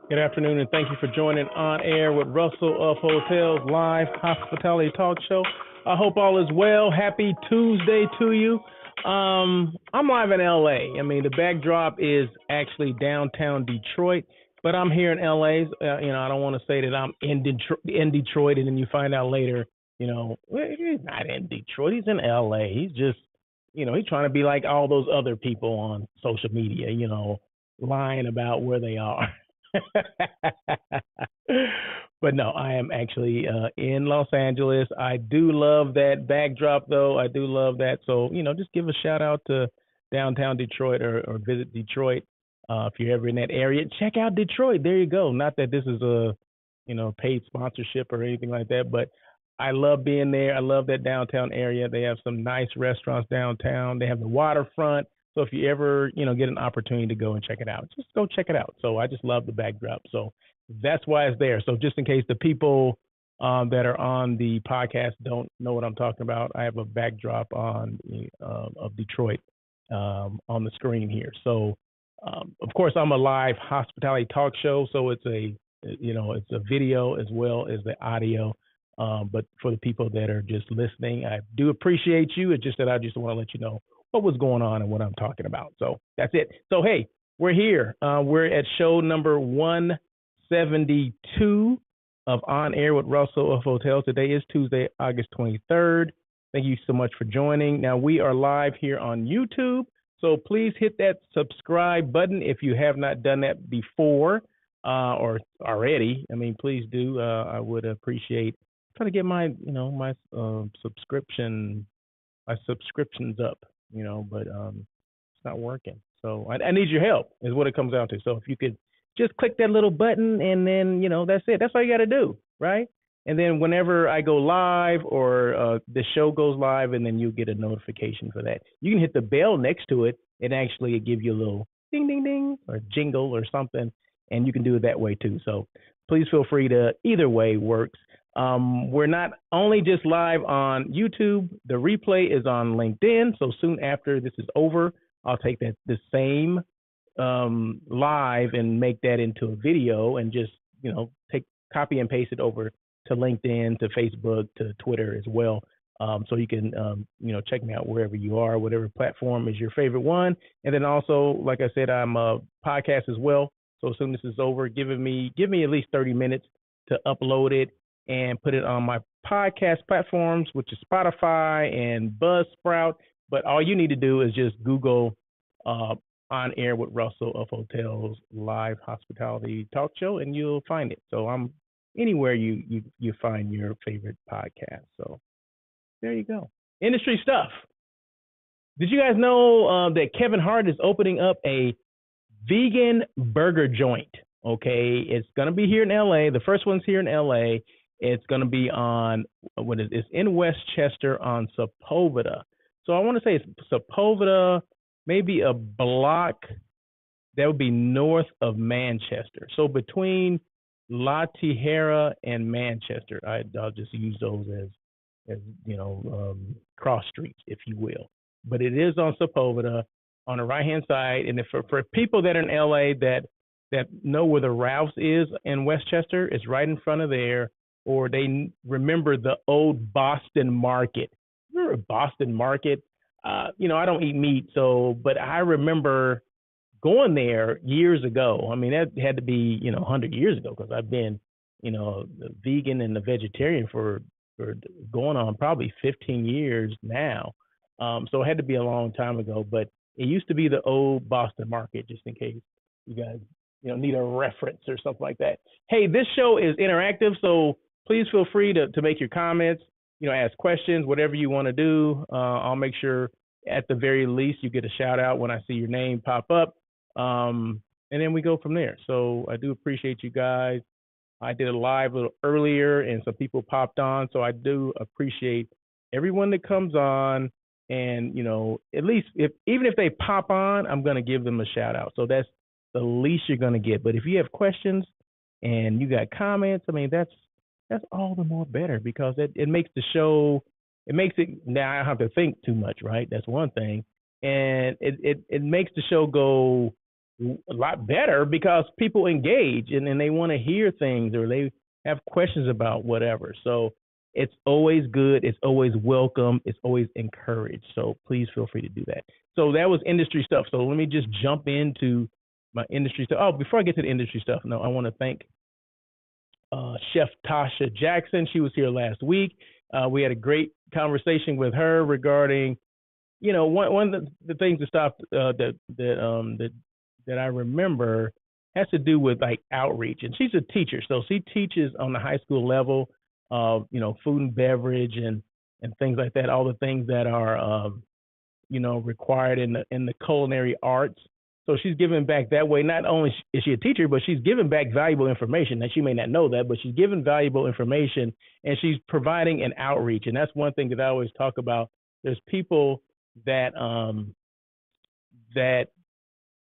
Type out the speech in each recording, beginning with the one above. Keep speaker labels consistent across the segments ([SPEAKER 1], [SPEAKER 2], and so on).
[SPEAKER 1] Good afternoon, and thank you for joining On Air with Russell of Hotels Live Hospitality Talk Show. I hope all is well. Happy Tuesday to you. I'm live in LA. I mean, the backdrop is actually downtown Detroit, but I'm here in LA. I don't want to say that I'm in Detroit, and then you find out later, he's not in Detroit. He's in LA. He's just, he's trying to be like all those other people on social media, lying about where they are. But no, I am actually in Los Angeles. I do love that backdrop, though. I do love that. So, just give a shout out to downtown Detroit or visit Detroit if you're ever in that area. Check out Detroit. There you go. Not that this is a, paid sponsorship or anything like that, but I love being there. I love that downtown area. They have some nice restaurants downtown. They have the waterfront. So if you ever, get an opportunity to go and check it out, just go check it out. So I just love the backdrop. So that's why it's there. So just in case the people that are on the podcast don't know what I'm talking about, I have a backdrop on of Detroit on the screen here. So of course I'm a live hospitality talk show. So it's it's a video as well as the audio. But for the people that are just listening, I do appreciate you. It's just that I just want to let you know what was going on and what I'm talking about. So that's it. So, hey, we're here. We're at show number 172 of On Air with Russell of Hotels. Today is Tuesday, August 23rd. Thank you so much for joining. Now, we are live here on YouTube. So please hit that subscribe button if you have not done that before or already. I mean, please do. I would appreciate trying to get my, my subscriptions up. But it's not working. So I need your help is what it comes down to. So if you could just click that little button and then, that's it. That's all you got to do, right? And then whenever I go live or the show goes live, and then you get a notification for that. You can hit the bell next to it and actually give you a little ding, ding, ding or jingle or something. And you can do it that way too. So please feel free to, either way works. We're not only just live on YouTube, the replay is on LinkedIn. So soon after this is over, I'll take the same live and make that into a video and just, copy and paste it over to LinkedIn, to Facebook, to Twitter as well. So you can, check me out wherever you are, whatever platform is your favorite one. And then also, like I said, I'm a podcast as well. So as soon as this is over, give me at least 30 minutes to upload it and put it on my podcast platforms, which is Spotify and Buzzsprout. But all you need to do is just Google On Air with Russell of Hotels Live Hospitality Talk Show, and you'll find it. So I'm anywhere you find your favorite podcast. So there you go. Industry stuff. Did you guys know that Kevin Hart is opening up a vegan burger joint? Okay, it's going to be here in LA. The first one's here in LA. It's going to be on it's in Westchester on Sepulveda. So I want to say it's Sepulveda, maybe a block that would be north of Manchester. So between La Tijera and Manchester, I'll just use those as cross streets, if you will. But it is on Sepulveda on the right hand side. And if for people that are in LA that know where the Ralph's is in Westchester, it's right in front of there. Or they remember the old Boston Market. Remember Boston Market? I don't eat meat, but I remember going there years ago. I mean, that had to be, 100 years ago, because I've been, the vegan and the vegetarian for going on probably 15 years now. So it had to be a long time ago, but it used to be the old Boston Market, just in case you guys, need a reference or something like that. Hey, this show is interactive, so please feel free to make your comments, ask questions, whatever you want to do. I'll make sure at the very least you get a shout out when I see your name pop up. And then we go from there. So I do appreciate you guys. I did a live a little earlier and some people popped on. So I do appreciate everyone that comes on. And, at least even if they pop on, I'm going to give them a shout out. So that's the least you're going to get. But if you have questions and you got comments, I mean, that's all the more better, because it makes the show it makes it now I don't have to think too much, right? That's one thing, and it makes the show go a lot better because people engage and they want to hear things or they have questions about whatever. So it's always good. It's always welcome. It's always encouraged. So please feel free to do that. So that was industry stuff. So let me just jump into my industry stuff. Oh, before I get to the industry stuff, no, I want to thank Chef Tasha Jackson. She was here last week. We had a great conversation with her regarding, one of the things that stopped that I remember has to do with like outreach. And she's a teacher, so she teaches on the high school level, food and beverage and things like that. All the things that are required in the culinary arts. So she's giving back that way. Not only is she a teacher, but she's giving back valuable information. Now, she may not know that, but she's giving valuable information and she's providing an outreach. And that's one thing that I always talk about. There's people that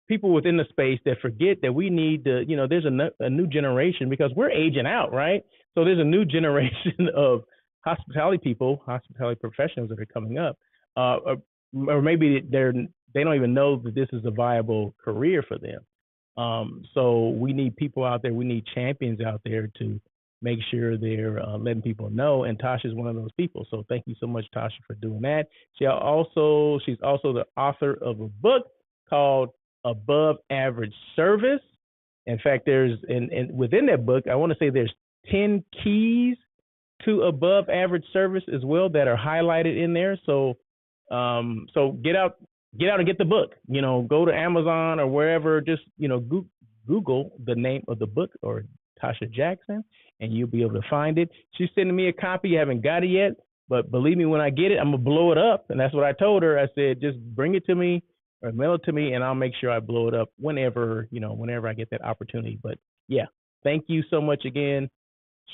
[SPEAKER 1] people within the space that forget that we need to, there's a new generation because we're aging out, right? So there's a new generation of hospitality people, hospitality professionals that are coming up, or maybe they don't even know that this is a viable career for them. So we need people out there. We need champions out there to make sure they're letting people know. And Tasha's one of those people. So thank you so much, Tasha, for doing that. She's also the author of a book called Above Average Service. In fact, there's and within that book, I want to say there's 10 keys to above average service as well that are highlighted in there. So get out and get the book. Go to Amazon or wherever. Just Google the name of the book or Tasha Jackson, and you'll be able to find it. She's sending me a copy. I haven't got it yet, but believe me, when I get it, I'm gonna blow it up. And that's what I told her. I said, just bring it to me or mail it to me, and I'll make sure I blow it up whenever I get that opportunity. But yeah, thank you so much again,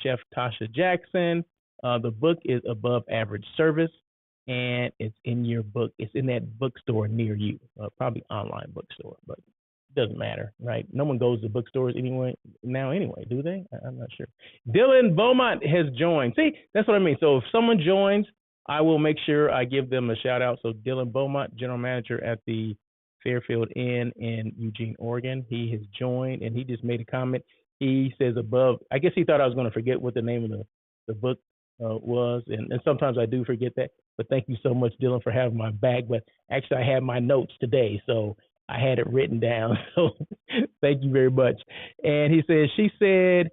[SPEAKER 1] Chef Tasha Jackson. The book is Above Average Service, and it's in your book. It's in that bookstore near you, probably online bookstore, but it doesn't matter, right? No one goes to bookstores anyway, do they? I'm not sure. Dylan Beaumont has joined. See, that's what I mean. So if someone joins, I will make sure I give them a shout out. So Dylan Beaumont, general manager at the Fairfield Inn in Eugene, Oregon. He has joined, and he just made a comment. He says above, I guess he thought I was going to forget what the name of the book was, and sometimes I do forget that. But thank you so much, Dylan, for having my back. But actually, I had my notes today, so I had it written down. So thank you very much. And he says, she said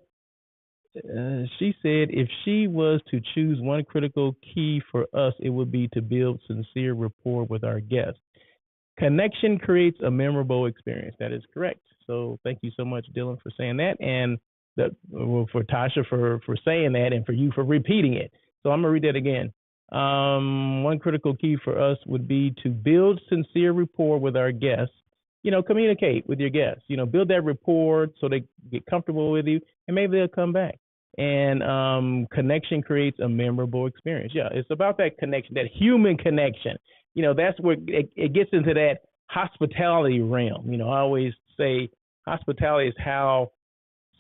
[SPEAKER 1] if she was to choose one critical key for us, it would be to build sincere rapport with our guests. Connection creates a memorable experience. That is correct. So thank you so much, Dylan, for saying that, and for Tasha for saying that, and for you for repeating it. So I'm going to read that again. One critical key for us would be to build sincere rapport with our guests. Communicate with your guests. Build that rapport so they get comfortable with you, and maybe they'll come back. And connection creates a memorable experience. Yeah, it's about that connection, that human connection. That's where it gets into that hospitality realm. I always say hospitality is how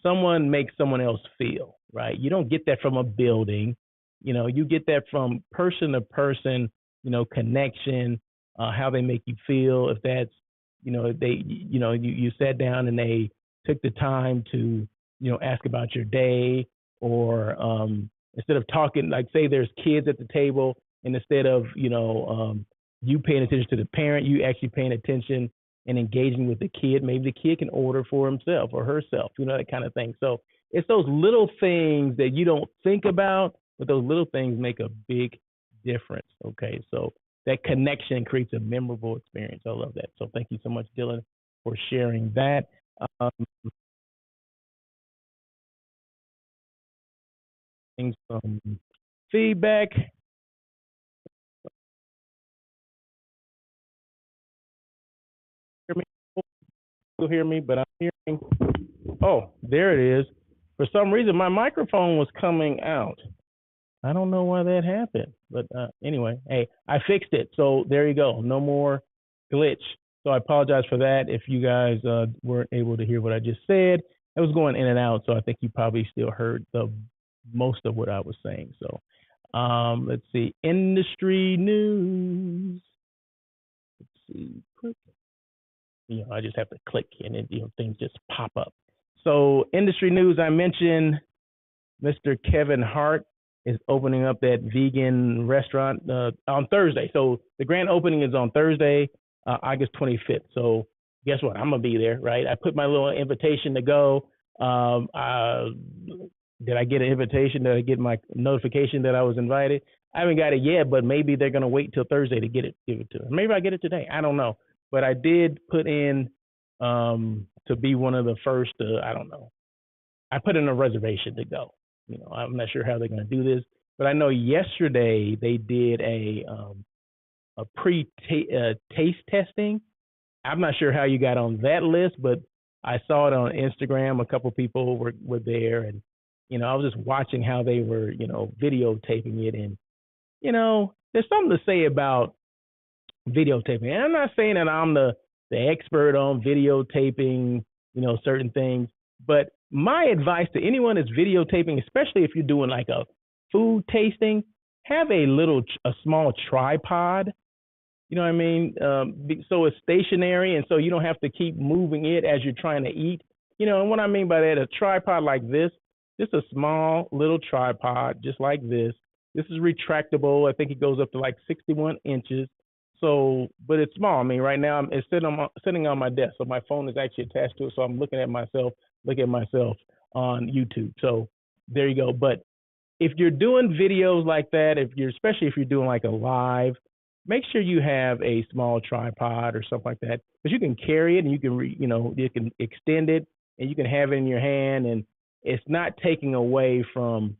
[SPEAKER 1] someone makes someone else feel, right? You don't get that from a building. You get that from person to person, connection, how they make you feel. If that's, you sat down and they took the time to, ask about your day, or instead of talking, like say there's kids at the table, and instead of, you paying attention to the parent, you actually paying attention and engaging with the kid. Maybe the kid can order for himself or herself, that kind of thing. So it's those little things that you don't think about, but those little things make a big difference. Okay, so that connection creates a memorable experience. I love that. So thank you so much, Dylan, for sharing that. Some feedback. Hear me? You'll hear me, but I'm hearing. Oh, there it is. For some reason, my microphone was coming out. I don't know why that happened, but anyway, hey, I fixed it. So there you go. No more glitch. So I apologize for that. If you guys weren't able to hear what I just said, it was going in and out. So I think you probably still heard the most of what I was saying. So Let's see, industry news. Let's see, click. I just have to click and it, things just pop up. So industry news, I mentioned Mr. Kevin Hart is opening up that vegan restaurant on Thursday. So the grand opening is on Thursday, August 25th. So guess what? I'm gonna be there, right? I put my little invitation to go. Did I get an invitation? Did I get my notification that I was invited? I haven't got it yet, but maybe they're gonna wait till Thursday to give it to me. Maybe I get it today. I don't know. But I did put in to be one of the first. I don't know. I put in a reservation to go. I'm not sure how they're going to do this, but I know yesterday they did a taste testing. I'm not sure how you got on that list, but I saw it on Instagram. A couple people were there, and I was just watching how they were videotaping it, and there's something to say about videotaping. And I'm not saying that I'm the expert on videotaping, certain things, but my advice to anyone that's videotaping, especially if you're doing like a food tasting, have a small tripod. You know what I mean? So it's stationary, and so you don't have to keep moving it as you're trying to eat. And what I mean by that, a tripod like this, just a small little tripod, just like this. This is retractable. I think it goes up to like 61 inches. So, but it's small. I mean, right now it's sitting on my desk, so my phone is actually attached to it. So I'm looking at myself on YouTube. So there you go. But if you're doing videos like that, especially if you're doing like a live, make sure you have a small tripod or something like that, because you can carry it and you can extend it and you can have it in your hand, and it's not taking away from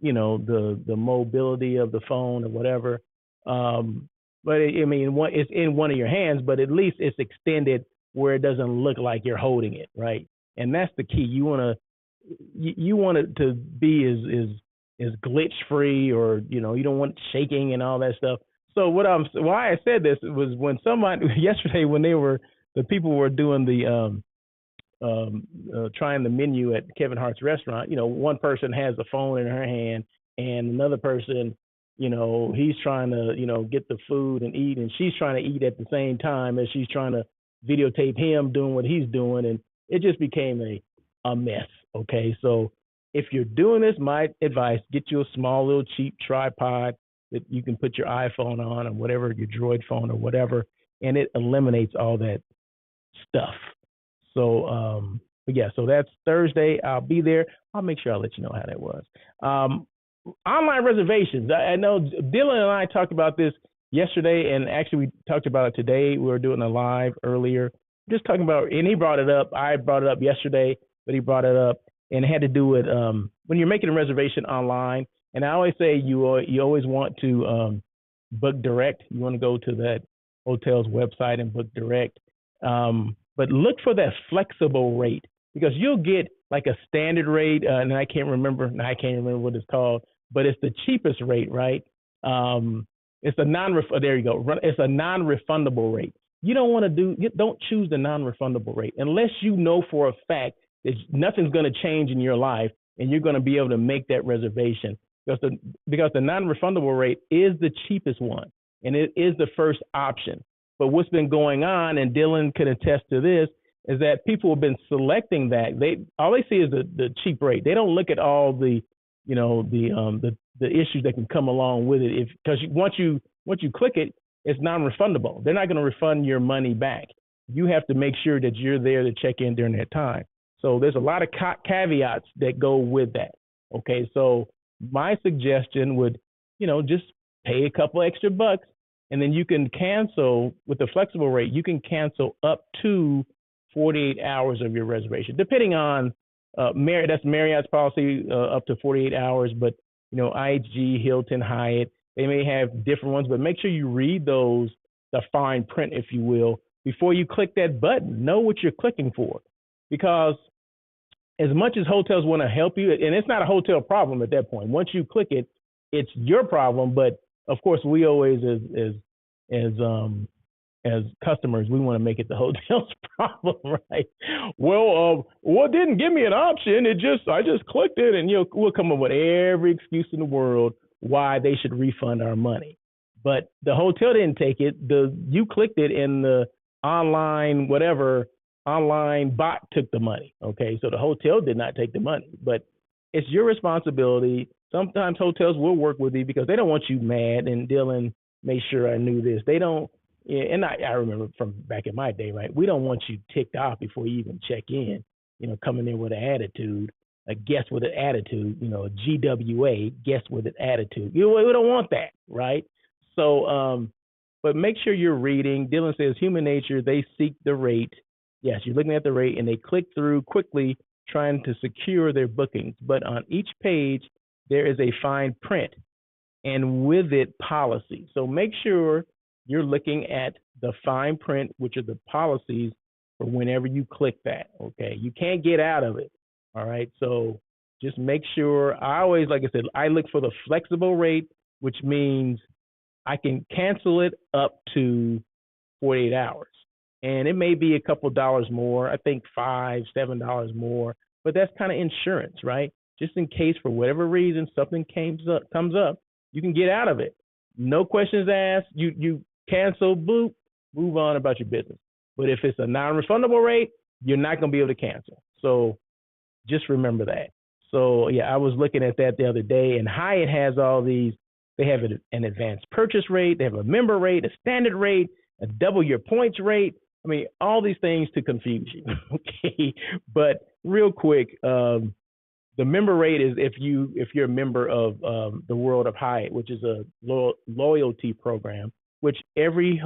[SPEAKER 1] the mobility of the phone or whatever. But it's in one of your hands, but at least it's extended where it doesn't look like you're holding it, right? And that's the key. You want it to be as glitch free, or you don't want it shaking and all that stuff. So why I said this was when yesterday when the people were doing the trying the menu at Kevin Hart's restaurant. One person has a phone in her hand, and another person, he's trying to, get the food and eat, and she's trying to eat at the same time as she's trying to videotape him doing what he's doing, and it just became a mess. Okay, so if you're doing this, my advice: get you a small little cheap tripod that you can put your iPhone on or whatever, your Droid phone or whatever, and it eliminates all that stuff. So, yeah, so that's Thursday. I'll be there. I'll make sure I'll let you know how that was. Online reservations. I know Dylan and I talked about this yesterday, and actually we talked about it today. We were doing a live earlier, just talking about, and he brought it up. I brought it up yesterday, but he brought it up, and it had to do with when you're making a reservation online. And I always say you always want to book direct. You want to go to that hotel's website and book direct. But look for that flexible rate, because you'll get like a standard rate, and I can't remember what it's called, but it's the cheapest rate, right? It's there you go. It's a non-refundable rate. Don't choose the non-refundable rate unless you know for a fact that nothing's going to change in your life and you're going to be able to make that reservation, because the non-refundable rate is the cheapest one, and it is the first option. But what's been going on, and Dylan could attest to this, is that people have been selecting that. All they see is the cheap rate. They don't look at all the issues that can come along with it. Because once you click it, it's non-refundable. They're not going to refund your money back. You have to make sure that you're there to check in during that time. So there's a lot of caveats that go with that. Okay, so my suggestion would, just pay a couple extra bucks. And then you can cancel with the flexible rate. You can cancel up to 48 hours of your reservation, depending on that's Marriott's policy, up to 48 hours. But IHG, Hilton, Hyatt, they may have different ones. But make sure you read the fine print, if you will, before you click that button. Know what you're clicking for, because as much as hotels want to help you, and it's not a hotel problem at that point. Once you click it, it's your problem. But of course, we always, as customers, we want to make it the hotel's problem, right? Well, what didn't give me an option? I just clicked it, and we'll come up with every excuse in the world why they should refund our money. But the hotel didn't take it. You clicked it, and the online online bot took the money. Okay, so the hotel did not take the money, but it's your responsibility. Sometimes hotels will work with you because they don't want you mad. And Dylan made sure I knew this. They don't, and I remember from back in my day, right? We don't want you ticked off before you even check in. Coming in with an attitude, a guest with an attitude. A GWA, guest with an attitude. We don't want that, right? So, but make sure you're reading. Dylan says human nature, they seek the rate. Yes, you're looking at the rate, and they click through quickly trying to secure their bookings. But on each page, there is a fine print, and with it, policy. So make sure you're looking at the fine print, which are the policies for whenever you click that, okay? You can't get out of it, all right? So just make sure. I always, like I said, I look for the flexible rate, which means I can cancel it up to 48 hours. And it may be a couple dollars more, I think $5, $7 more, but that's kind of insurance, right? Just in case for whatever reason something comes up, you can get out of it. No questions asked. You cancel, boop, move on about your business. But if it's a non-refundable rate, you're not going to be able to cancel. So just remember that. So yeah, I was looking at that the other day, and Hyatt has all these. They have an advanced purchase rate, they have a member rate, a standard rate, a double your points rate. I mean, all these things to confuse you. Okay, but real quick, the member rate is if you're a member of the World of Hyatt, which is a loyalty program, which every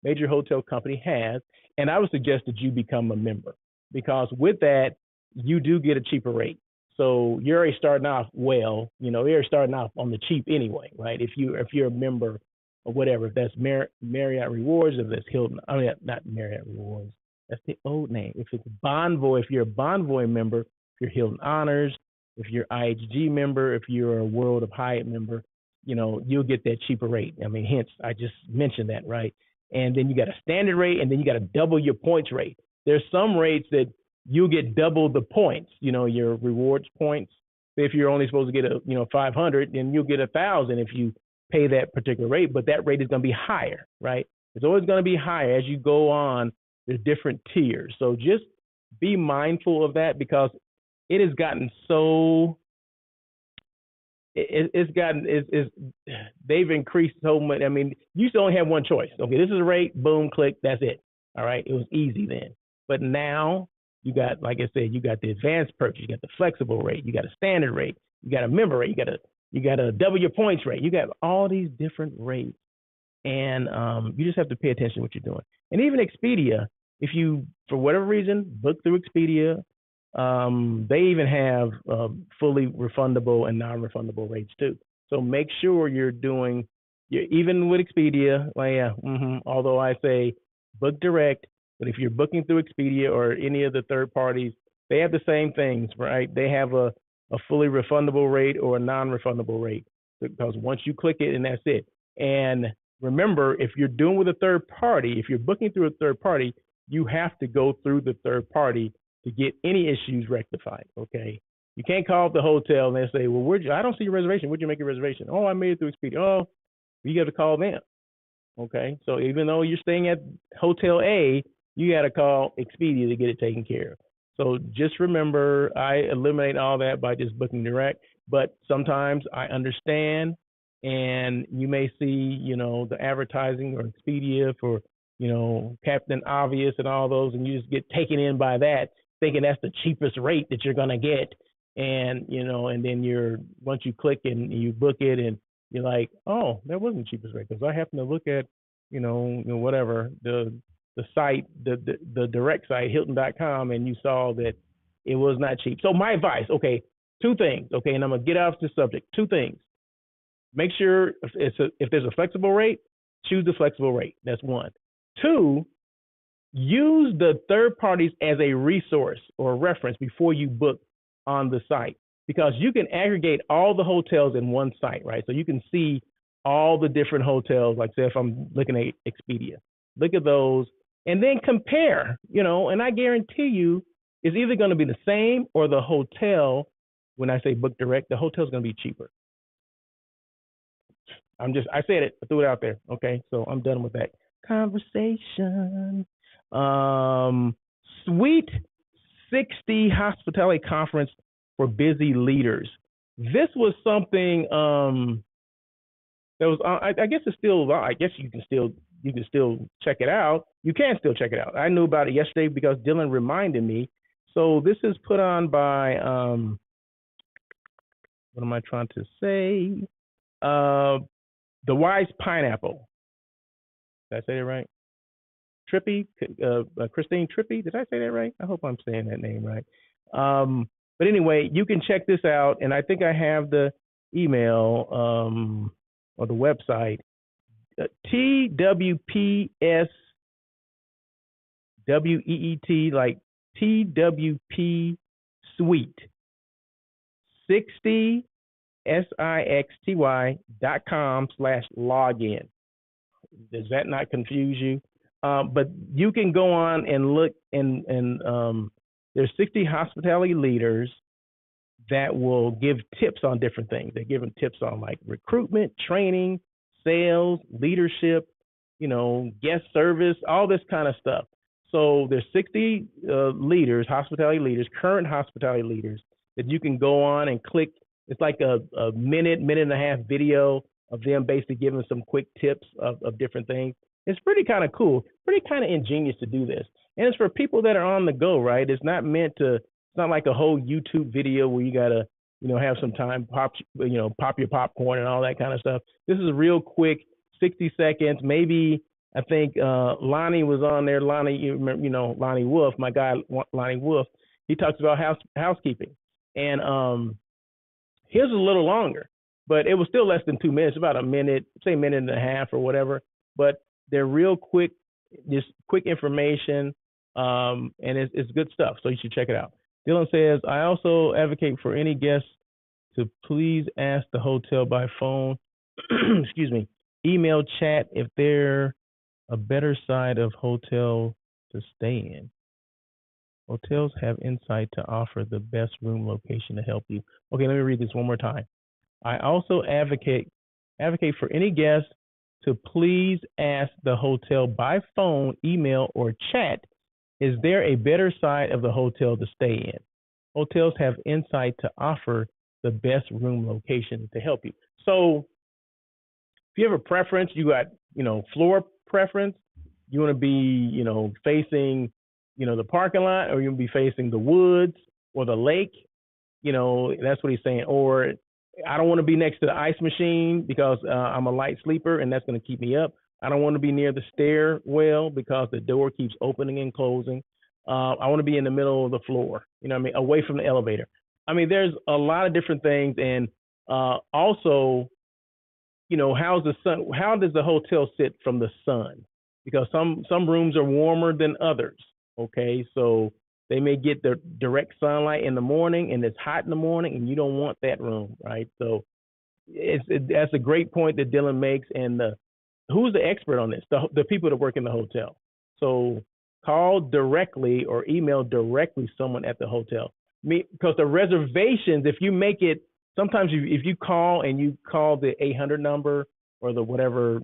[SPEAKER 1] major hotel company has. And I would suggest that you become a member, because with that, you do get a cheaper rate. So you're already starting off well, you're starting off on the cheap anyway, right? If you're a member or whatever, if that's Marriott Rewards, if that's Hilton, not Marriott Rewards, that's the old name. If it's Bonvoy, if you're a Bonvoy member, if you're Hilton Honors, if you're IHG member, if you're a World of Hyatt member, you'll get that cheaper rate. I mean, hence, I just mentioned that, right? And then you got a standard rate, and then you got to double your points rate. There's some rates that you'll get double the points, your rewards points. If you're only supposed to get 500, then you'll get 1,000 if you pay that particular rate, but that rate is going to be higher, right? It's always going to be higher as you go on. There's different tiers. So just be mindful of that, because it has gotten so, they've increased so much. I mean, you used to only have one choice. Okay, this is a rate, boom, click, that's it. All right, it was easy then. But now you got, like I said, you got the advanced purchase, you got the flexible rate, you got a standard rate, you got a member rate, you got a double your points rate. You got all these different rates, and you just have to pay attention to what you're doing. And even Expedia, if you, for whatever reason, book through Expedia, they even have fully refundable and non-refundable rates too. So make sure you're even with Expedia. Well, yeah, although I say book direct, but if you're booking through Expedia or any of the third parties, they have the same things, right? They have a fully refundable rate or a non-refundable rate, because once you click it, and that's it. And remember, if you're doing with a third party, if you're booking through a third party, you have to go through the third party to get any issues rectified, okay? You can't call up the hotel and they say, well, I don't see your reservation. Where'd you make your reservation? Oh, I made it through Expedia. Oh, you got to call them, okay? So even though you're staying at Hotel A, you got to call Expedia to get it taken care of. So just remember, I eliminate all that by just booking direct, but sometimes I understand, and you may see, the advertising or Expedia for, Captain Obvious and all those, and you just get taken in by that, thinking that's the cheapest rate that you're going to get. And, and then once you click and you book it, and you're like, oh, that wasn't the cheapest rate, because I happen to look at, whatever, the site, the direct site, Hilton.com, and you saw that it was not cheap. So my advice, okay, two things, okay, and I'm going to get off the subject. Two things. Make sure if there's a flexible rate, choose the flexible rate. That's one. Two, use the third parties as a resource or reference before you book on the site, because you can aggregate all the hotels in one site, right? So you can see all the different hotels. Like, say, if I'm looking at Expedia, look at those and then compare, and I guarantee you it's either going to be the same, or the hotel, when I say book direct, the hotel's going to be cheaper. I said it, I threw it out there. Okay, so I'm done with that conversation. Sweet 60 Hospitality Conference for Busy Leaders. This was something that was I guess it's still, I guess you can still check it out. You can still check it out. I knew about it yesterday because Dylan reminded me. So this is put on by what am I trying to say? The Wise Pineapple. Did I say that right? Trippy, Christine Trippy. Did I say that right? I hope I'm saying that name right. But anyway, you can check this out, and I think I have the email or the website. TWPSWEET, like TWP Suite 60 SIXTY.com/login. Does that not confuse you? But you can go on and look, and there's 60 hospitality leaders that will give tips on different things. They give them tips on like recruitment, training, sales, leadership, guest service, all this kind of stuff. So there's 60 leaders, hospitality leaders, current hospitality leaders that you can go on and click. It's like a minute and a half video of them basically giving some quick tips of different things. It's pretty kind of cool, pretty kind of ingenious to do this. And it's for people that are on the go, right? It's not meant to, it's not like a whole YouTube video where you got to, have some time, pop your popcorn and all that kind of stuff. This is a real quick 60 seconds. Maybe, I think Lonnie was on there. Lonnie, Lonnie Wolf, my guy, Lonnie Wolf, he talks about housekeeping. And his is a little longer, but it was still less than 2 minutes, about a minute, say a minute and a half or whatever. But they're real quick, just quick information, and it's good stuff. So you should check it out. Dylan says, I also advocate for any guests to please ask the hotel by phone, excuse me, email, chat if they're a better side of hotel to stay in. Hotels have insight to offer the best room location to help you. Okay, let me read this one more time. I also advocate for any guest to please ask the hotel by phone, email, or chat, is there a better side of the hotel to stay in? Hotels have insight to offer the best room location to help you. So if you have a preference, you got, floor preference, you want to be, facing, the parking lot, or you want to be facing the woods or the lake, that's what he's saying. Or I don't want to be next to the ice machine because I'm a light sleeper and that's going to keep me up. I don't want to be near the stairwell because the door keeps opening and closing. I want to be in the middle of the floor, away from the elevator. There's a lot of different things. And also, how does the hotel sit from the sun? Because some rooms are warmer than others. Okay, so they may get the direct sunlight in the morning and it's hot in the morning and you don't want that room, right? So that's a great point that Dylan makes. And who's the expert on this? The people that work in the hotel. So call directly or email directly someone at the hotel. Because the reservations, if you make it, sometimes if you call and you call the 800 number or the whatever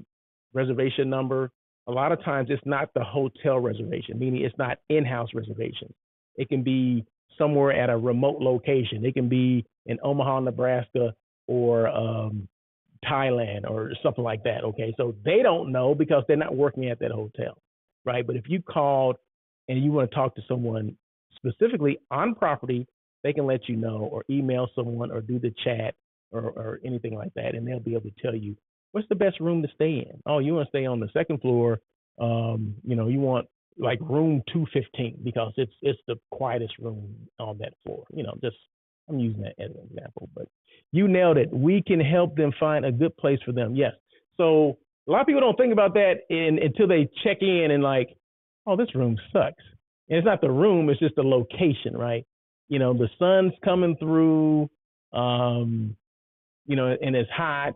[SPEAKER 1] reservation number, a lot of times it's not the hotel reservation, meaning it's not in-house reservation. It can be somewhere at a remote location. It can be in Omaha, Nebraska, or Thailand or something like that. Okay, so they don't know because they're not working at that hotel, right? But if you called and you want to talk to someone specifically on property, they can let you know, or email someone, or do the chat, or anything like that, and they'll be able to tell you what's the best room to stay in. Oh, you want to stay on the second floor? You want like room 215 because it's the quietest room on that floor. Just I'm using that as an example, but you nailed it. We can help them find a good place for them. Yes. So a lot of people don't think about that until they check in and like, oh, this room sucks. And it's not the room; it's just the location, right? The sun's coming through, and it's hot.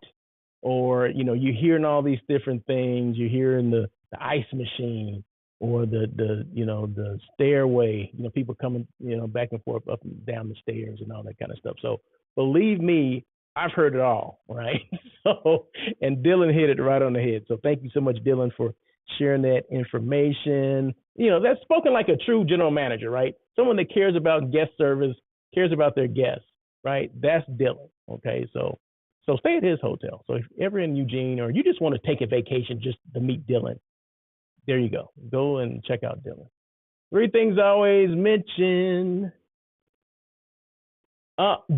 [SPEAKER 1] Or, you're hearing all these different things. You're hearing the ice machine or the stairway, people coming, back and forth up and down the stairs and all that kind of stuff. So believe me, I've heard it all, right? So, and Dylan hit it right on the head. So thank you so much, Dylan, for sharing that information. That's spoken like a true general manager, right? Someone that cares about guest service, cares about their guests, right? That's Dylan. Okay, so stay at his hotel. So if you're ever in Eugene or you just want to take a vacation just to meet Dylan, there you go. Go and check out Dylan. Three things I always mention.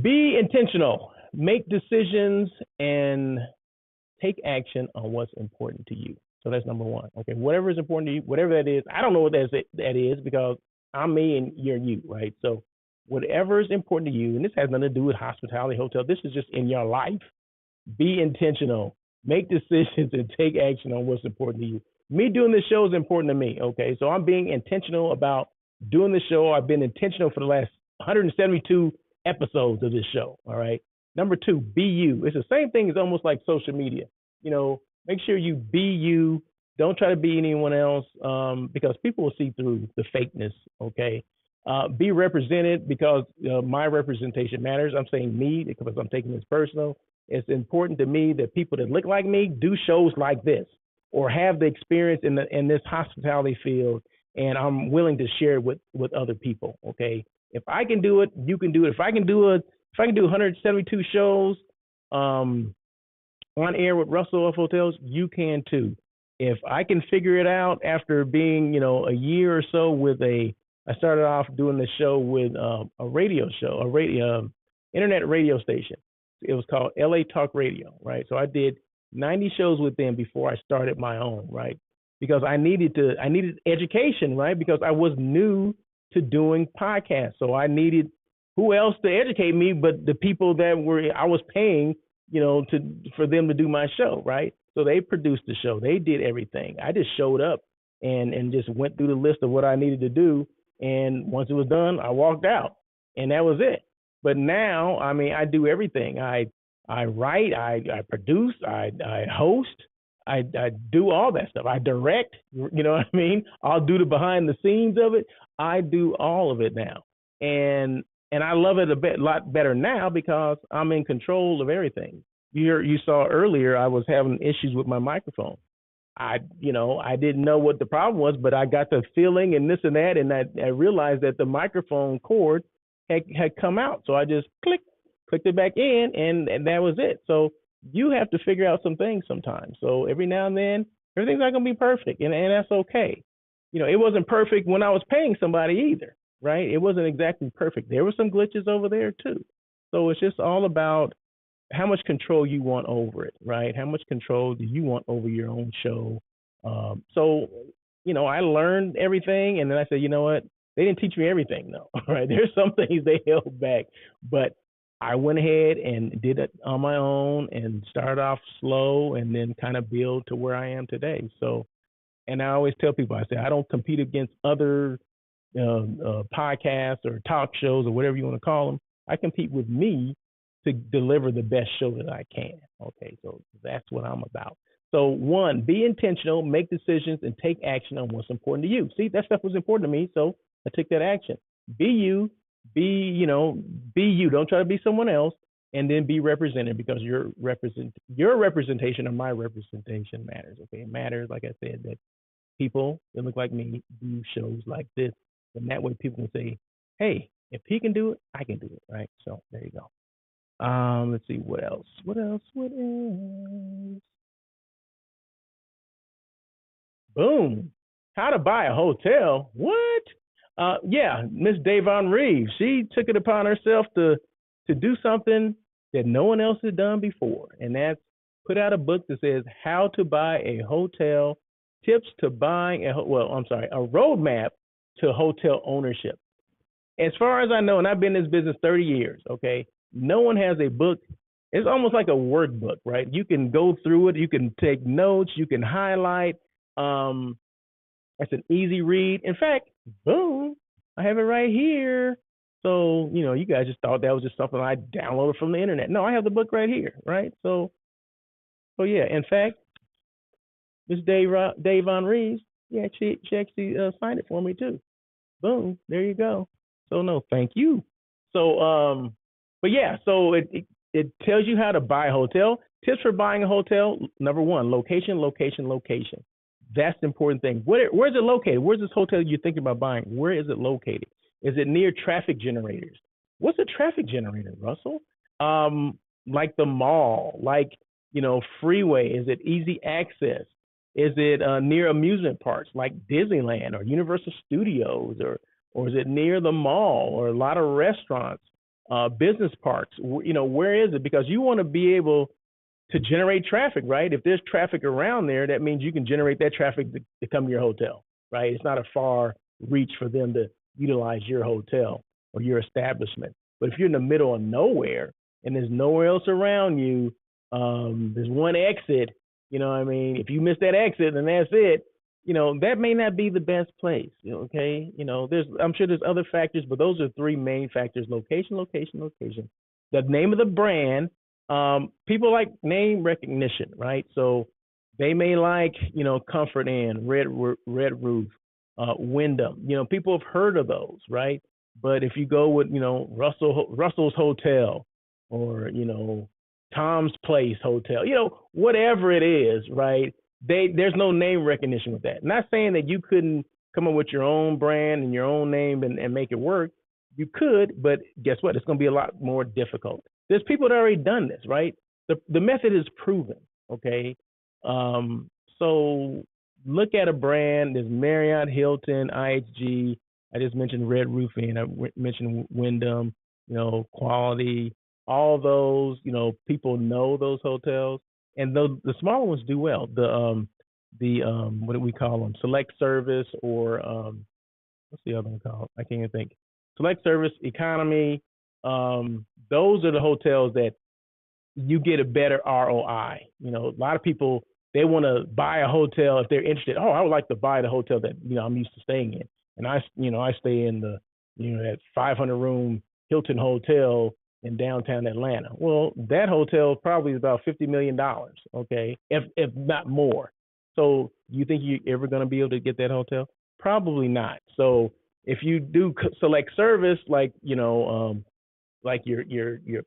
[SPEAKER 1] Be intentional. Make decisions and take action on what's important to you. So that's number one. Okay, whatever is important to you, whatever that is. I don't know what that is because I'm me and you're you, right? So whatever is important to you, and this has nothing to do with hospitality, hotel. This is just in your life. Be intentional. Make decisions and take action on what's important to you. Me doing this show is important to me. Okay, so I'm being intentional about doing the show. I've been intentional for the last 172 episodes of this show. All right. Number two, be you. It's the same thing as almost like social media. Make sure you be you. Don't try to be anyone else because people will see through the fakeness. Okay. Be represented because my representation matters. I'm saying me because I'm taking this personal. It's important to me that people that look like me do shows like this or have the experience in this hospitality field, and I'm willing to share it with other people. Okay. If I can do it, you can do it. If I can do 172 shows on air with Russell of Hotels, you can too. If I can figure it out after being, a year or so I started off doing the show with a radio show, internet radio station. It was called LA Talk Radio, right? So I did 90 shows with them before I started my own, right? Because I needed education, right? Because I was new to doing podcasts. So I needed who else to educate me but the people that I was paying, for them to do my show, right? So they produced the show. They did everything. I just showed up and just went through the list of what I needed to do. And once it was done, I walked out and that was it. But now, I do everything. I write, I produce, I host, I do all that stuff. I direct, you know what I mean? I'll do the behind the scenes of it. I do all of it now. And I love it a lot better now because I'm in control of everything. You saw earlier I was having issues with my microphone. I didn't know what the problem was, but I got the feeling and this and that, and I realized that the microphone cord had come out. So I just clicked it back in, and that was it. So you have to figure out some things sometimes. So every now and then, everything's not going to be perfect, and that's okay. It wasn't perfect when I was paying somebody either, right? It wasn't exactly perfect. There were some glitches over there too. So it's just all about how much control you want over it, right? How much control do you want over your own show? I learned everything, and then I said, you know what? They didn't teach me everything, though, right? There's some things they held back, but I went ahead and did it on my own and started off slow and then kind of build to where I am today. So, and I always tell people, I say, I don't compete against other podcasts or talk shows or whatever you want to call them. I compete with me to deliver the best show that I can. Okay, so that's what I'm about. So one, be intentional, make decisions, and take action on what's important to you. See, that stuff was important to me, so I took that action. Be you, be you. Don't try to be someone else, and then be represented because your representation or my representation matters. Okay, it matters. Like I said, that people that look like me do shows like this, and that way people can say, "Hey, if he can do it, I can do it." Right? So there you go. Let's see what else. Boom. How to buy a hotel. What? Yeah, Miss Davon Reeves. She took it upon herself to do something that no one else had done before. And that's put out a book that says How to Buy a Hotel, Tips to Buying a roadmap to hotel ownership. As far as I know, and I've been in this business 30 years, okay, no one has a book. It's almost like a workbook, right? You can go through it. You can take notes. You can highlight. It's an easy read. In fact, boom, I have it right here. So, you guys just thought that was just something I downloaded from the internet. No, I have the book right here, right? So yeah, in fact, Miss Davon Reeves, yeah, she actually signed it for me too. Boom, there you go. So no, thank you. So, but yeah, so it tells you how to buy a hotel. Tips for buying a hotel: number one, location, location, location. That's the important thing. Where's it located? Where's this hotel you're thinking about buying? Where is it located? Is it near traffic generators? What's a traffic generator, Russell? Like the mall, like freeway. Is it easy access? Is it near amusement parks like Disneyland or Universal Studios, or is it near the mall or a lot of restaurants, business parks? Where is it? Because you want to be able to generate traffic, right? If there's traffic around there, that means you can generate that traffic to come to your hotel, right? It's not a far reach for them to utilize your hotel or your establishment. But if you're in the middle of nowhere and there's nowhere else around you, there's one exit, if you miss that exit, then that's it. That may not be the best place. Okay. I'm sure there's other factors, but those are three main factors: location, location, location. The name of the brand. People like name recognition, right? So they may like, Comfort Inn, Red Roof, Wyndham. People have heard of those, right? But if you go with, Russell's Hotel, or Tom's Place Hotel, whatever it is, right? There's no name recognition with that. Not saying that you couldn't come up with your own brand and your own name and make it work. You could, but guess what? It's going to be a lot more difficult. There's people that already done this, right? The method is proven, okay? So look at a brand. There's Marriott, Hilton, IHG. I just mentioned Red Roof Inn. I mentioned Wyndham, Quality. All those, people know those hotels, and the smaller ones do well. The what do we call them? Select Service, or what's the other one called? I can't even think. Select Service, Economy. Those are the hotels that you get a better ROI. A lot of people, they want to buy a hotel if they're interested. Oh, I would like to buy the hotel that I'm used to staying in, and I stay in the that 500 room Hilton hotel in downtown Atlanta. Well, that hotel probably is about $50 million, okay, if not more. So you think you're ever going to be able to get that hotel? Probably not. So if you do Select Service, like like your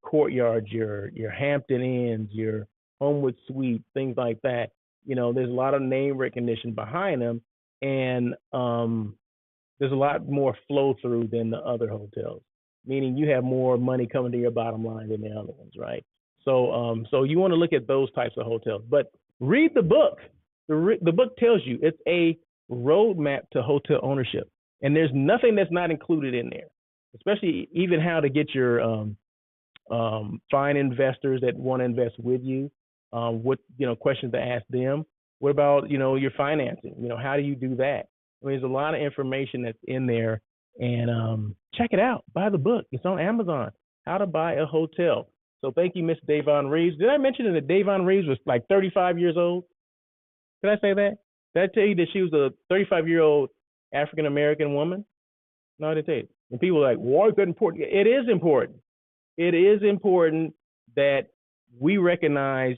[SPEAKER 1] Courtyards, your Hampton Inns, your Homewood Suites, things like that, there's a lot of name recognition behind them, and there's a lot more flow through than the other hotels, meaning you have more money coming to your bottom line than the other ones, right? So so you want to look at those types of hotels, but read the book. The book tells you it's a roadmap to hotel ownership, and there's nothing that's not included in there, especially even how to get your find investors that want to invest with you, what questions to ask them. What about your financing? How do you do that? I mean, there's a lot of information that's in there, and check it out. Buy the book. It's on Amazon. How to Buy a Hotel. So thank you, Miss Davon Reeves. Did I mention that Davon Reeves was like 35 years old? Did I say that? Did I tell you that she was a 35-year-old African American woman? No, I didn't tell you. And people are like, why is that important? It is important. It is important that we recognize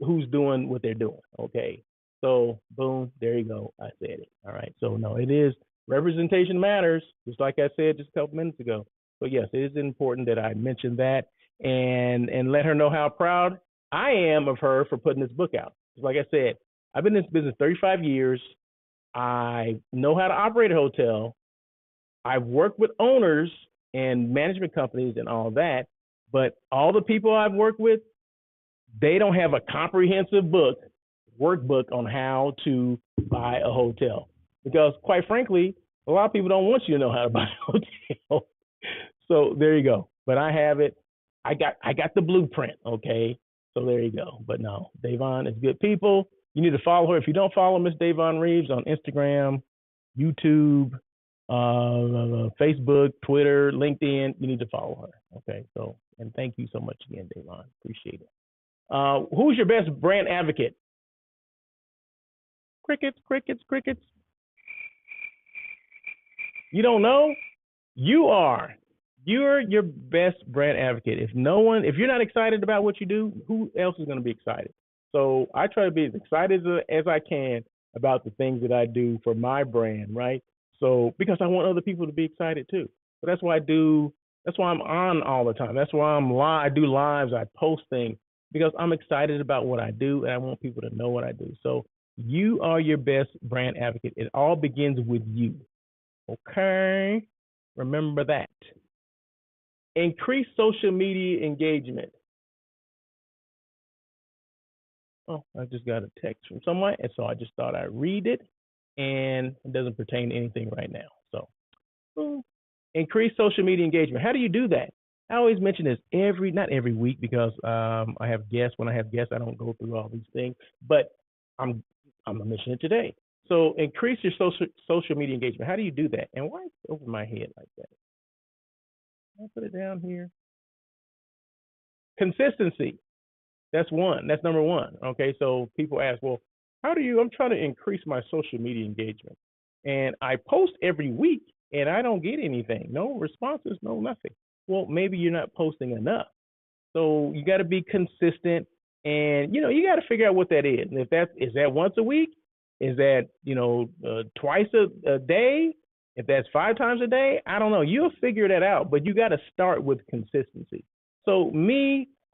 [SPEAKER 1] who's doing what they're doing. Okay. So boom, there you go. I said it. All right. So no, it is, representation matters, just like I said just a couple minutes ago. So yes, it is important that I mention that and let her know how proud I am of her for putting this book out. Just like I said, I've been in this business 35 years. I know how to operate a hotel. I've worked with owners and management companies and all that, but all the people I've worked with, they don't have a comprehensive workbook on how to buy a hotel. Because quite frankly, a lot of people don't want you to know how to buy a hotel. So there you go. But I have it. I got the blueprint, okay? So there you go. But no, Davon is good people. You need to follow her. If you don't follow Miss Davon Reeves on Instagram, YouTube, Facebook, Twitter, LinkedIn, you need to follow her. Okay. So, and thank you so much again, Davon. Appreciate it. Who's your best brand advocate? Crickets, crickets, crickets. You don't know? You are. You're your best brand advocate. If you're not excited about what you do, who else is going to be excited? So I try to be as excited as I can about the things that I do for my brand, right? So because I want other people to be excited too. So that's why I do That's why I'm on all the time. That's why I'm live. I do lives. I post things because I'm excited about what I do and I want people to know what I do. So you are your best brand advocate. It all begins with you. Okay? Remember that. Increase social media engagement. Oh, I just got a text from someone, and so I just thought I'd read it, and it doesn't pertain to anything right now. So, boom. Increase social media engagement. How do you do that? I always mention this not every week because I have guests. When I have guests, I don't go through all these things, but I'm gonna mention it today. So increase your social media engagement. How do you do that? And why is it over my head like that? I'll put it down here. Consistency. That's one. That's number one. Okay. So people ask, well, I'm trying to increase my social media engagement. And I post every week and I don't get anything. No responses, no nothing. Well, maybe you're not posting enough. So you got to be consistent and, you got to figure out what that is. And is that once a week? Is that, twice a day? If that's 5 times a day, I don't know. You'll figure that out, but you got to start with consistency. So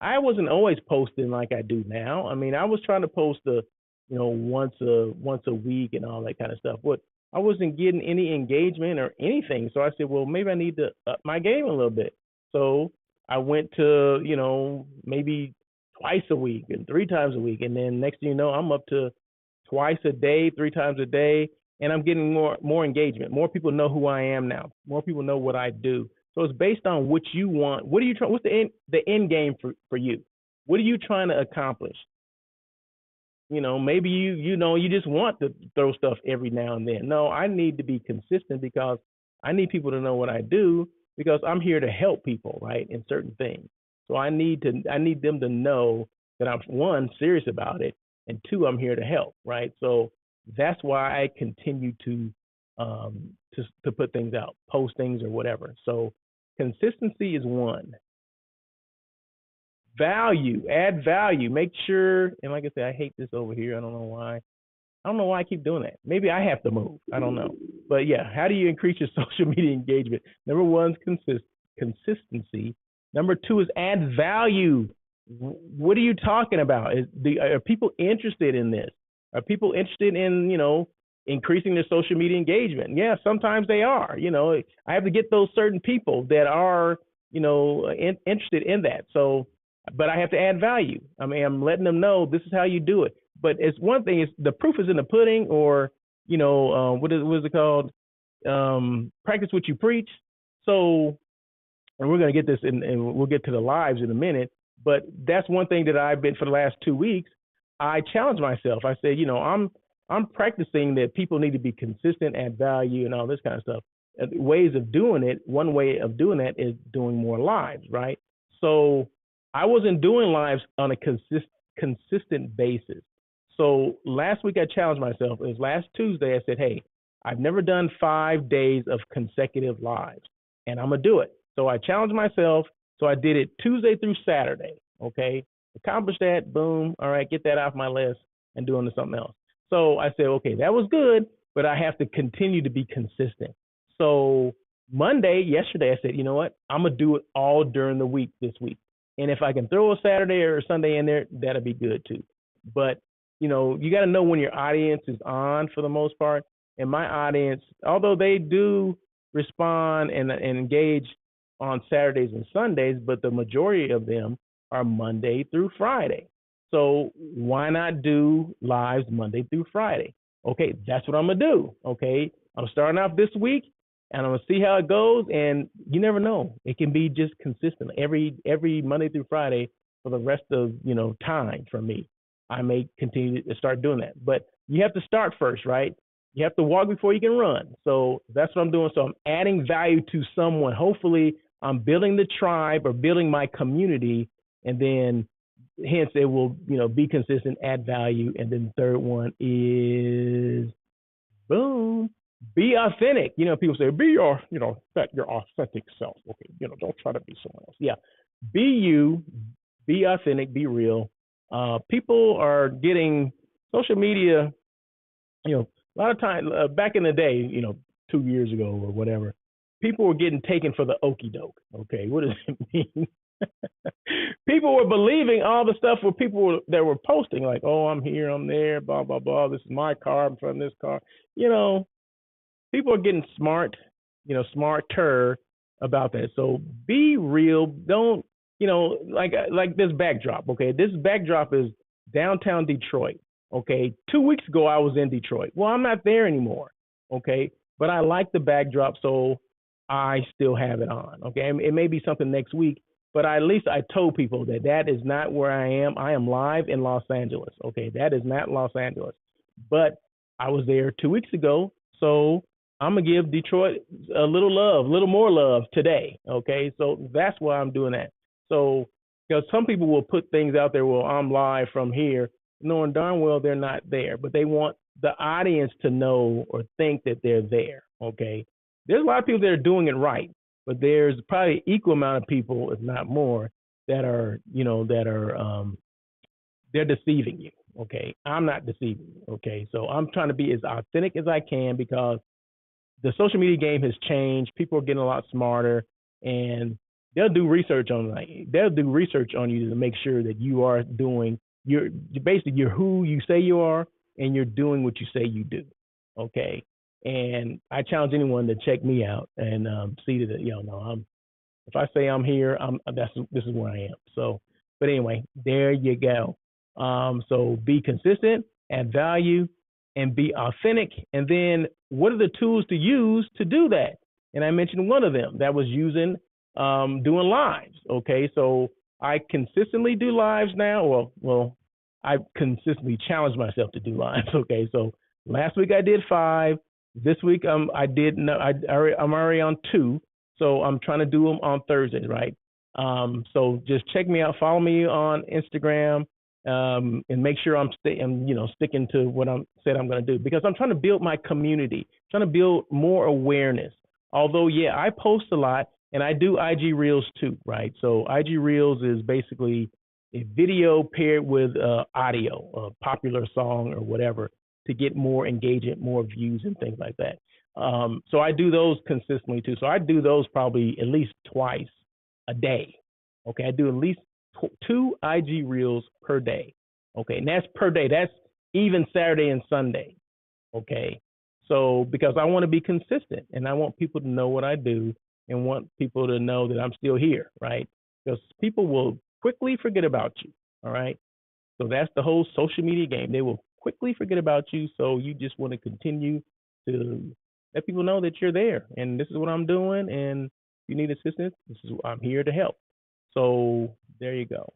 [SPEAKER 1] I wasn't always posting like I do now. I mean, I was trying to post once a week and all that kind of stuff. But I wasn't getting any engagement or anything. So I said, well, maybe I need to up my game a little bit. So I went to, maybe twice a week and 3 times a week. And then next thing you know, I'm up to twice a day, 3 times a day, and I'm getting more engagement. More people know who I am now. More people know what I do. So it's based on what you want. What are you trying? What's the end game for you? What are you trying to accomplish? Maybe you just want to throw stuff every now and then. No, I need to be consistent because I need people to know what I do because I'm here to help people, right, in certain things. So I need them to know that I'm, one, serious about it, and two, I'm here to help, right? So that's why I continue to put things out, post things or whatever. So consistency is one. Value, add value, make sure, and like I said, I hate this over here. I don't know why. I don't know why I keep doing that. Maybe I have to move. I don't know. But yeah, how do you increase your social media engagement? Number one is consistency. Number two is add value. What are you talking about? Are people interested in this? Are people interested in, increasing their social media engagement? Yeah, sometimes they are. I have to get those certain people that are, interested in that. So, but I have to add value. I mean, I'm letting them know this is how you do it. But it's one thing is the proof is in the pudding, or what is it called? Practice what you preach. So, and we're going to get this and we'll get to the lives in a minute. But that's one thing that I've been for the last 2 weeks. I challenged myself. I said, I'm practicing that people need to be consistent, add value, and all this kind of stuff. Ways of doing it. One way of doing that is doing more lives, right? So I wasn't doing lives on a consistent basis. So last week I challenged myself. It was last Tuesday. I said, hey, I've never done 5 days of consecutive lives, and I'm going to do it. So I challenged myself. So I did it Tuesday through Saturday. Okay. Accomplished that. Boom. All right. Get that off my list and doing something else. So I said, okay, that was good, but I have to continue to be consistent. So yesterday, I said, you know what? I'm going to do it all during the week this week. And if I can throw a Saturday or a Sunday in there, that'll be good too. But, you got to know when your audience is on for the most part. And my audience, although they do respond and engage on Saturdays and Sundays, but the majority of them are Monday through Friday. So why not do lives Monday through Friday? Okay, that's what I'm going to do. Okay, I'm starting off this week, and I'm going to see how it goes. And you never know. It can be just consistent every Monday through Friday for the rest of, time for me. I may continue to start doing that. But you have to start first, right? You have to walk before you can run. So that's what I'm doing. So I'm adding value to someone. Hopefully I'm building the tribe or building my community, and then hence it will, be consistent, add value. And then the third one is boom, be authentic. People say, be your authentic self. Okay. Don't try to be someone else. Yeah. Be you, be authentic, be real. People are getting social media, a lot of time back in the day, 2 years ago or whatever, people were getting taken for the okie doke. Okay, what does it mean? People were believing all the stuff where that were posting, like, oh, I'm here, I'm there, blah blah blah. This is my car, I'm from this car. You know, people are getting smart, smarter about that. So be real. Don't, like this backdrop. Okay, this backdrop is downtown Detroit. Okay, 2 weeks ago I was in Detroit. Well, I'm not there anymore. Okay, but I like the backdrop, so I still have it on. Okay, it may be something next week, but at least I told people that is not where I am. I am live in Los Angeles. Okay, that is not Los Angeles, but I was there 2 weeks ago, so I'm gonna give Detroit a little love, a little more love today. Okay, so that's why I'm doing that. So, because some people will put things out there, well, I'm live from here, knowing darn well they're not there, but they want the audience to know or think that they're there. Okay, there's a lot of people that are doing it right, but there's probably an equal amount of people, if not more, that are, they're deceiving you. Okay, I'm not deceiving you. Okay, so I'm trying to be as authentic as I can because the social media game has changed. People are getting a lot smarter, and they'll do research on you to make sure that you are doing you're who you say you are, and you're doing what you say you do. Okay, and I challenge anyone to check me out and see that if I say I'm here, this is where I am. So, but anyway, there you go. So be consistent, add value, and be authentic. And then what are the tools to use to do that? And I mentioned one of them that was using doing lives. Okay, so I consistently do lives now. Well, I consistently challenge myself to do lives. Okay, so last week I did 5. This week I'm already on 2. So I'm trying to do them on Thursdays, right? So just check me out. Follow me on Instagram. And make sure I'm sticking to what I'm said I'm going to do, because I'm trying to build my community, trying to build more awareness. Although, yeah, I post a lot and I do IG Reels too, right? So IG Reels is basically a video paired with audio, a popular song or whatever, to get more engagement, more views and things like that. So I do those consistently too. So I do those probably at least twice a day. Okay, I do at least 2 IG Reels per day. Okay, and that's per day. That's even Saturday and Sunday. Okay, so because I want to be consistent and I want people to know what I do and want people to know that I'm still here, right? Because people will quickly forget about you. All right, so that's the whole social media game. They will quickly forget about you. So you just want to continue to let people know that you're there and this is what I'm doing. And if you need assistance, I'm here to help. So there you go.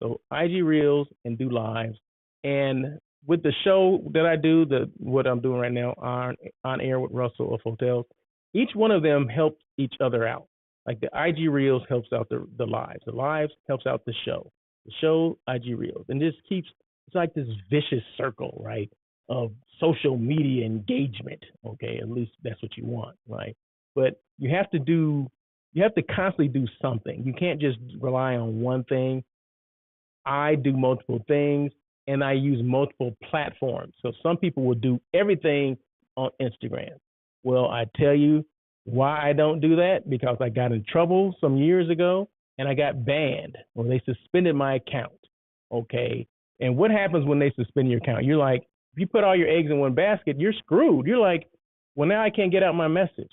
[SPEAKER 1] So IG Reels and do lives. And with the show that I do, what I'm doing right now on air with Russell of Hotels, each one of them helps each other out. Like the IG Reels helps out the lives. The lives helps out the show. The show, IG Reels. And this keeps, it's like this vicious circle, right, of social media engagement. Okay, at least that's what you want, right? But you have to constantly do something. You can't just rely on one thing. I do multiple things and I use multiple platforms. So some people will do everything on Instagram. Well, I tell you why I don't do that, because I got in trouble some years ago and I got banned, or they suspended my account. Okay. And what happens when they suspend your account? You're like, if you put all your eggs in one basket, you're screwed. You're like, well, now I can't get out my message.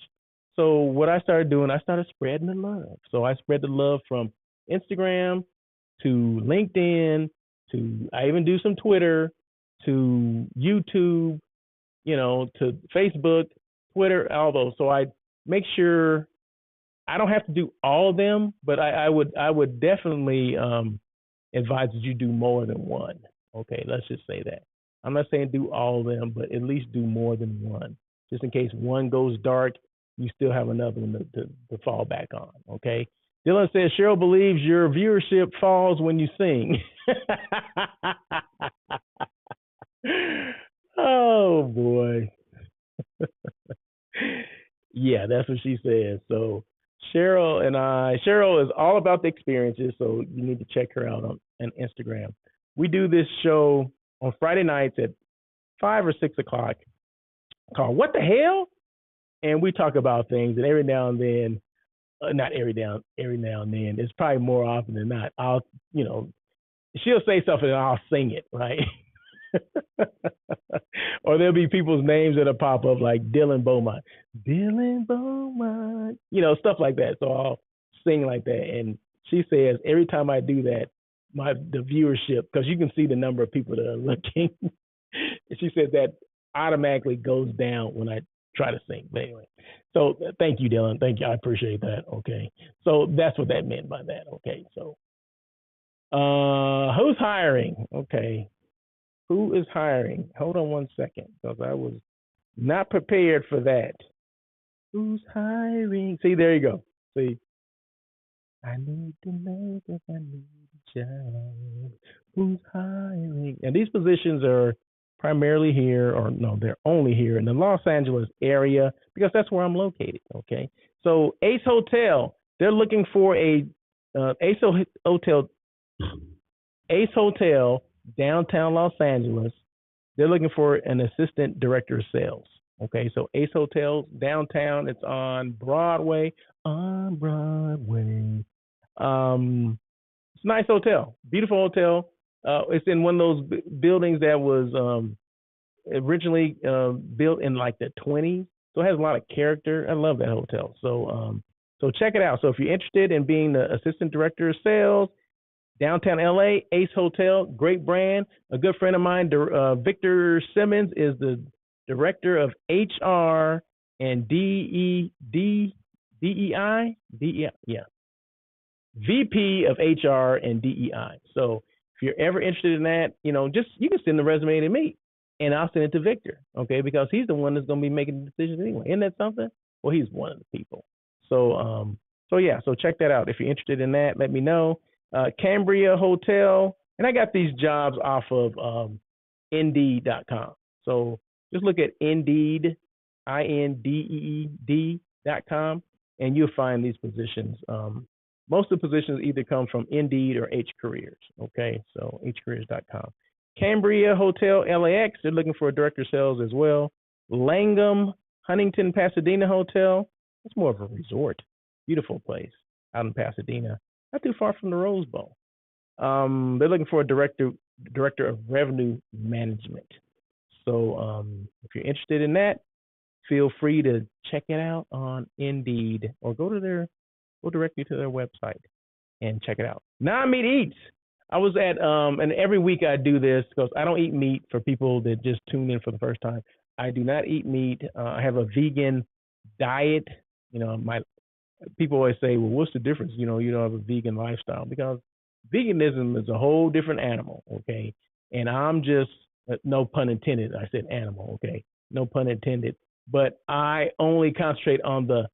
[SPEAKER 1] So what I started doing, I started spreading the love. So I spread the love from Instagram to LinkedIn to, I even do some Twitter, to YouTube, to Facebook, Twitter, all those. So I make sure I don't have to do all of them, but I would definitely advise that you do more than one. Okay, let's just say that. I'm not saying do all of them, but at least do more than one, just in case one goes dark, you still have another one to fall back on. Okay. Dylan says Cheryl believes your viewership falls when you sing. Oh boy. Yeah, that's what she says. So Cheryl is all about the experiences. So you need to check her out on Instagram. We do this show on Friday nights at 5 or 6 o'clock called What the Hell? and we talk about things, and every now and then, not every now and then, it's probably more often than not, I'll, you know, she'll say something and I'll sing it, right? Or there'll be people's names that'll pop up like Dylan Beaumont, Dylan Beaumont, you know, stuff like that. So I'll sing like that. And she says every time I do that, the viewership, because you can see the number of people that are looking, she said that automatically goes down when I try to sing. But anyway, so thank you, Dylan. Thank you. I appreciate that. Okay. So that's what that meant by that. Okay. So who's hiring? Okay. Who is hiring? Hold on one second, because I was not prepared for that. Who's hiring? See, there you go. See, I need to know if I need a job. Who's hiring? And these positions are primarily here, or no, they're only here in the Los Angeles area because that's where I'm located. Okay. So Ace Hotel, they're looking for a Ace Hotel, downtown Los Angeles. They're looking for an assistant director of sales. Okay, so Ace Hotels downtown. It's on Broadway. On Broadway. It's a nice hotel, beautiful hotel. It's in one of those buildings that was originally built in like the 20s, so it has a lot of character. I love that hotel. So check it out. So if you're interested in being the assistant director of sales, downtown LA, Ace Hotel, great brand. A good friend of mine, Victor Simmons, is the director of HR and DEI, yeah, VP of HR and DEI. So if you're ever interested in that, you know, just you can send the resume to me, and I'll send it to Victor, okay? Because he's the one that's going to be making the decisions anyway. Isn't that something? Well, he's one of the people. So yeah, so check that out. If you're interested in that, let me know. Cambria Hotel, and I got these jobs off of Indeed.com. So just look at Indeed, INDEED.com, and you'll find these positions. Most of the positions either come from Indeed or H Careers. Okay, so hcareers.com. Cambria Hotel, LAX, they're looking for a director of sales as well. Langham, Huntington, Pasadena Hotel, it's more of a resort. Beautiful place out in Pasadena, not too far from the Rose Bowl. They're looking for a director of revenue management. So if you're interested in that, feel free to check it out on Indeed or go directly to their website and check it out. Now Meat Eats. I was at and every week I do this because I don't eat meat. For people that just tuned in for the first time, I do not eat meat. I have a vegan diet. You know, people always say, well, what's the difference? You know, you don't have a vegan lifestyle, because veganism is a whole different animal, okay? And I'm just, no pun intended, I said animal, okay? No pun intended. But I only concentrate on the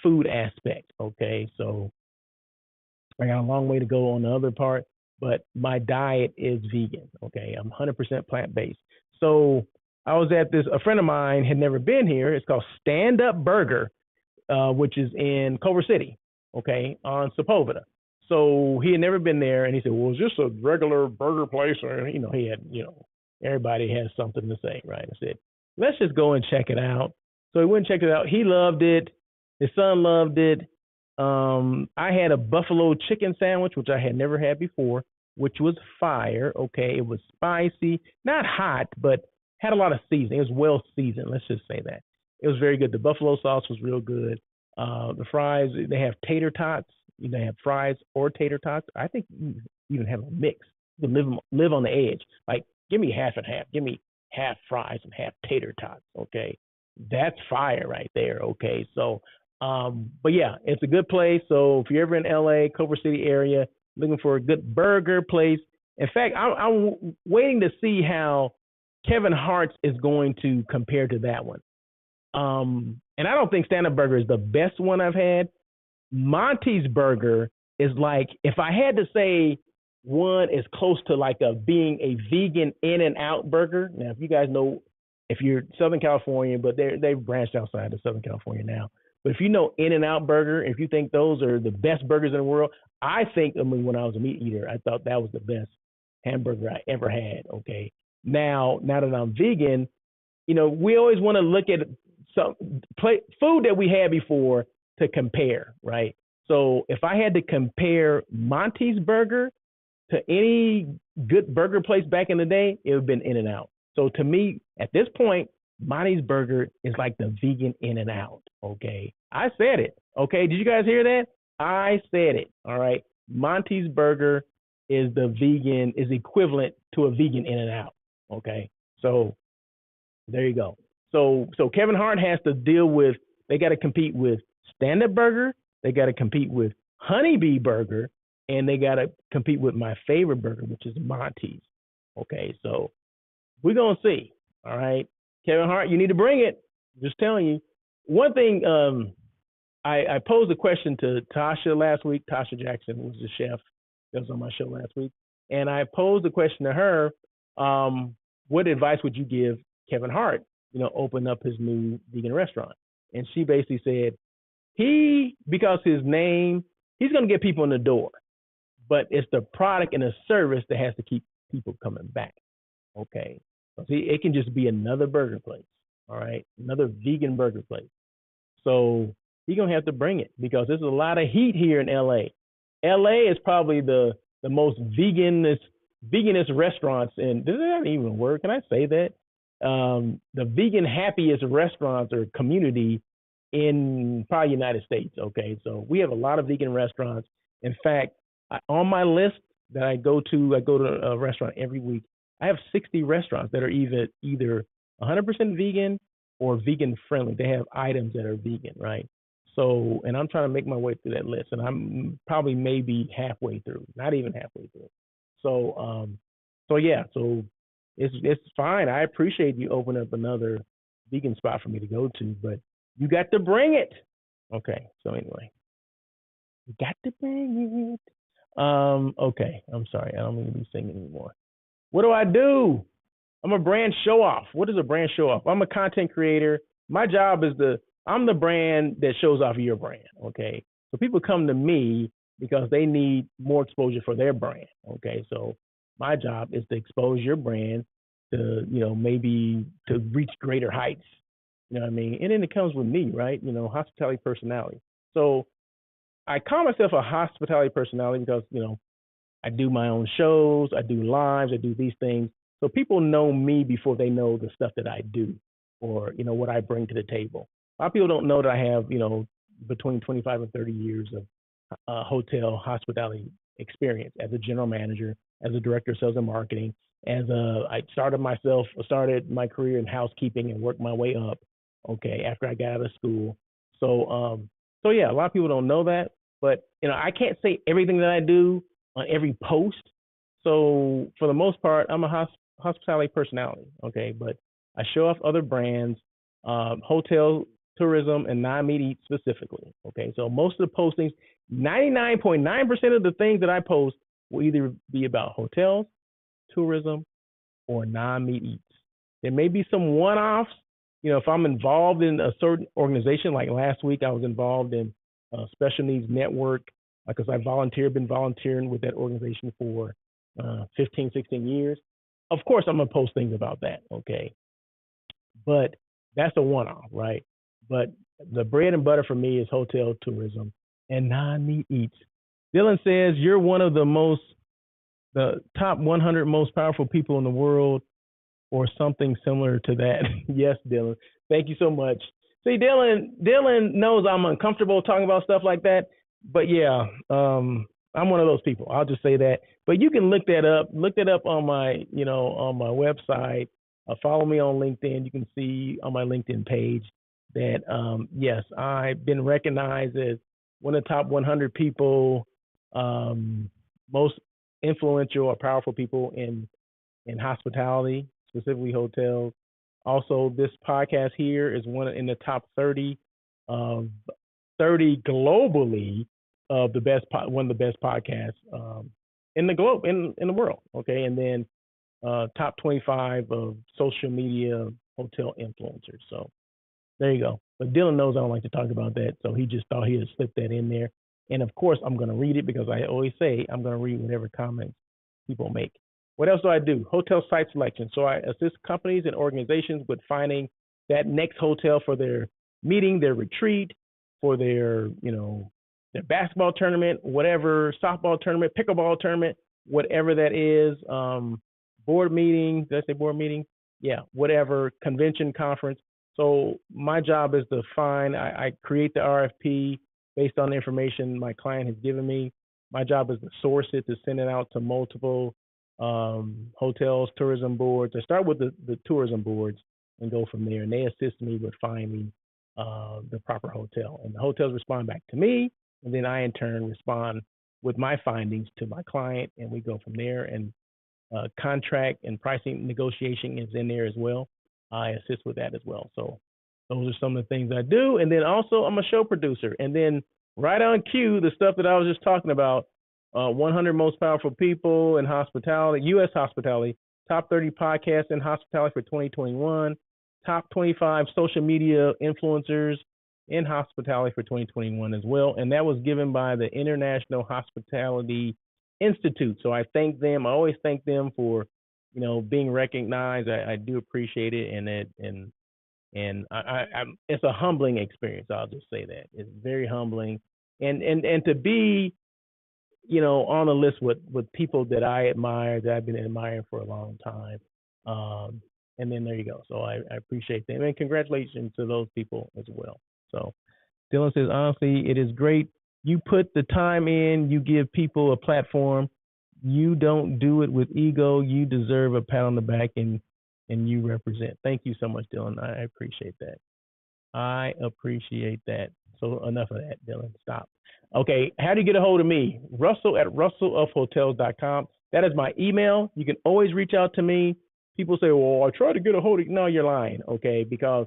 [SPEAKER 1] food aspect, okay? So I got a long way to go on the other part, but my diet is vegan, okay? I'm 100% plant-based. So I was at a friend of mine had never been here. It's called Stand Up Burger, which is in Culver City, okay, on Sepulveda. So he had never been there, and he said, well, is this a regular burger place? Or, you know, he had, you know, everybody has something to say, right? I said, let's just go and check it out. So he went and checked it out. He loved it. His son loved it. I had a buffalo chicken sandwich, which I had never had before, which was fire, okay? It was spicy, not hot, but had a lot of seasoning. It was well seasoned, let's just say that. It was very good. The buffalo sauce was real good. The fries, they have tater tots. You can have fries or tater tots. I think you even have a mix. You can live on the edge. Like, give me half and half. Give me half fries and half tater tots, okay? That's fire right there, okay? So, but yeah, it's a good place. So if you're ever in LA, Culver City area, looking for a good burger place. In fact, I'm waiting to see how Kevin Hart's is going to compare to that one. And I don't think Stand Up Burger is the best one I've had. Monty's Burger is like, if I had to say one is close to like being a vegan In-N-Out burger. Now, if you guys know, if you're Southern California, but they've branched outside of Southern California now. But if you know In-N-Out Burger, if you think those are the best burgers in the world, I mean, when I was a meat eater, I thought that was the best hamburger I ever had, okay? Now that I'm vegan, you know, we always want to look at some food that we had before to compare, right? So if I had to compare Monty's Burger to any good burger place back in the day, it would have been In-N-Out. So to me, at this point, Monty's Burger is like the vegan In-N-Out. Okay, I said it. Okay, did you guys hear that? I said it. All right, Monty's Burger is equivalent to a vegan In-N-Out. Okay, so there you go. So Kevin Hart has to deal with. They got to compete with Stand Up Burger. They got to compete with Honeybee Burger, and they got to compete with my favorite burger, which is Monty's. Okay, so we're gonna see. All right, Kevin Hart, you need to bring it. Just telling you. One thing, I posed a question to Tasha last week. Tasha Jackson was the chef that was on my show last week, and I posed a question to her. What advice would you give Kevin Hart? Open up his new vegan restaurant, and she basically said because his name, he's going to get people in the door, but it's the product and the service that has to keep people coming back. Okay, see, it can just be another burger place. All right, another vegan burger place. So he's gonna have to bring it because there's a lot of heat here in LA. LA is probably the most veganest restaurants, and does that even work? Can I say that? The vegan happiest restaurants or community in probably United States. Okay, so we have a lot of vegan restaurants. In fact, on my list that I go to a restaurant every week. I have 60 restaurants that are either 100% vegan or vegan friendly. They have items that are vegan, right? So, and I'm trying to make my way through that list, and I'm probably maybe halfway through, not even halfway through. So, so it's fine. I appreciate you opening up another vegan spot for me to go to, but you got to bring it. Okay. So anyway, you got to bring it. Okay. I'm sorry. I don't mean to be singing anymore. What do? I'm a brand show off. What is a brand show off? I'm a content creator. My job is I'm the brand that shows off your brand. Okay. So people come to me because they need more exposure for their brand. Okay. So my job is to expose your brand to, maybe to reach greater heights. You know what I mean? And then it comes with me, right? Hospitality personality. So I call myself a hospitality personality because, I do my own shows, I do lives, I do these things. So people know me before they know the stuff that I do or, what I bring to the table. A lot of people don't know that I have, between 25 and 30 years of hotel hospitality experience as a general manager, as a director of sales and marketing, I started my career in housekeeping and worked my way up, okay, after I got out of school. So yeah, a lot of people don't know that, but, I can't say everything that I do on every post. So for the most part, I'm a hospitality personality, okay, but I show off other brands, hotel, tourism, and non-meat eat specifically, okay. So most of the postings, 99.9% of the things that I post will either be about hotels, tourism, or non-meat eats. There may be some one-offs, if I'm involved in a certain organization, like last week I was involved in a special needs network, because I've been volunteering with that organization for 15, 16 years. Of course, I'm going to post things about that, okay? But that's a one-off, right? But the bread and butter for me is hotel, tourism, and non-meat eats. Dylan says, you're one of the top 100 most powerful people in the world, or something similar to that. Yes, Dylan. Thank you so much. See, Dylan knows I'm uncomfortable talking about stuff like that. But yeah, I'm one of those people. I'll just say that. But you can look that up. Look that up on my, on my website. Follow me on LinkedIn. You can see on my LinkedIn page that, yes, I've been recognized as one of the top 100 people, most influential or powerful people in hospitality, specifically hotels. Also, this podcast here is one in the top 30 globally of one of the best podcasts in the globe, in the world. Okay. And then top 25 of social media hotel influencers. So there you go. But Dylan knows I don't like to talk about that. So he just thought he'd slip that in there. And of course, I'm going to read it because I always say I'm going to read whatever comments people make. What else do I do? Hotel site selection. So I assist companies and organizations with finding that next hotel for their meeting, their retreat, for their, their basketball tournament, whatever, softball tournament, pickleball tournament, whatever that is, board meeting, did I say board meeting? Yeah, whatever, convention, conference. So my job is to I create the RFP based on the information my client has given me. My job is to source it, to send it out to multiple hotels, tourism boards. I start with the tourism boards and go from there. And they assist me with finding the proper hotel. And the hotels respond back to me. And then I, in turn, respond with my findings to my client. And we go from there. And contract and pricing negotiation is in there as well. I assist with that as well. So those are some of the things I do. And then also I'm a show producer. And then right on cue, the stuff that I was just talking about, 100 most powerful people in hospitality, U.S. hospitality, top 30 podcasts in hospitality for 2021, top 25 social media influencers in hospitality for 2021 as well. And that was given by the International Hospitality Institute. So I thank them. I always thank them for, being recognized. I do appreciate it. And it's a humbling experience. I'll just say that it's very humbling. And to be, on a list with people that I admire, that I've been admiring for a long time. And then there you go. So I appreciate them. And congratulations to those people as well. So Dylan says, honestly, it is great. You put the time in, you give people a platform. You don't do it with ego. You deserve a pat on the back and you represent. Thank you so much, Dylan. I appreciate that. I appreciate that. So enough of that, Dylan. Stop. Okay, how do you get a hold of me? Russell@russellofhotels.com. That is my email. You can always reach out to me. People say, well, I try to get a hold of you. No, you're lying, okay? Because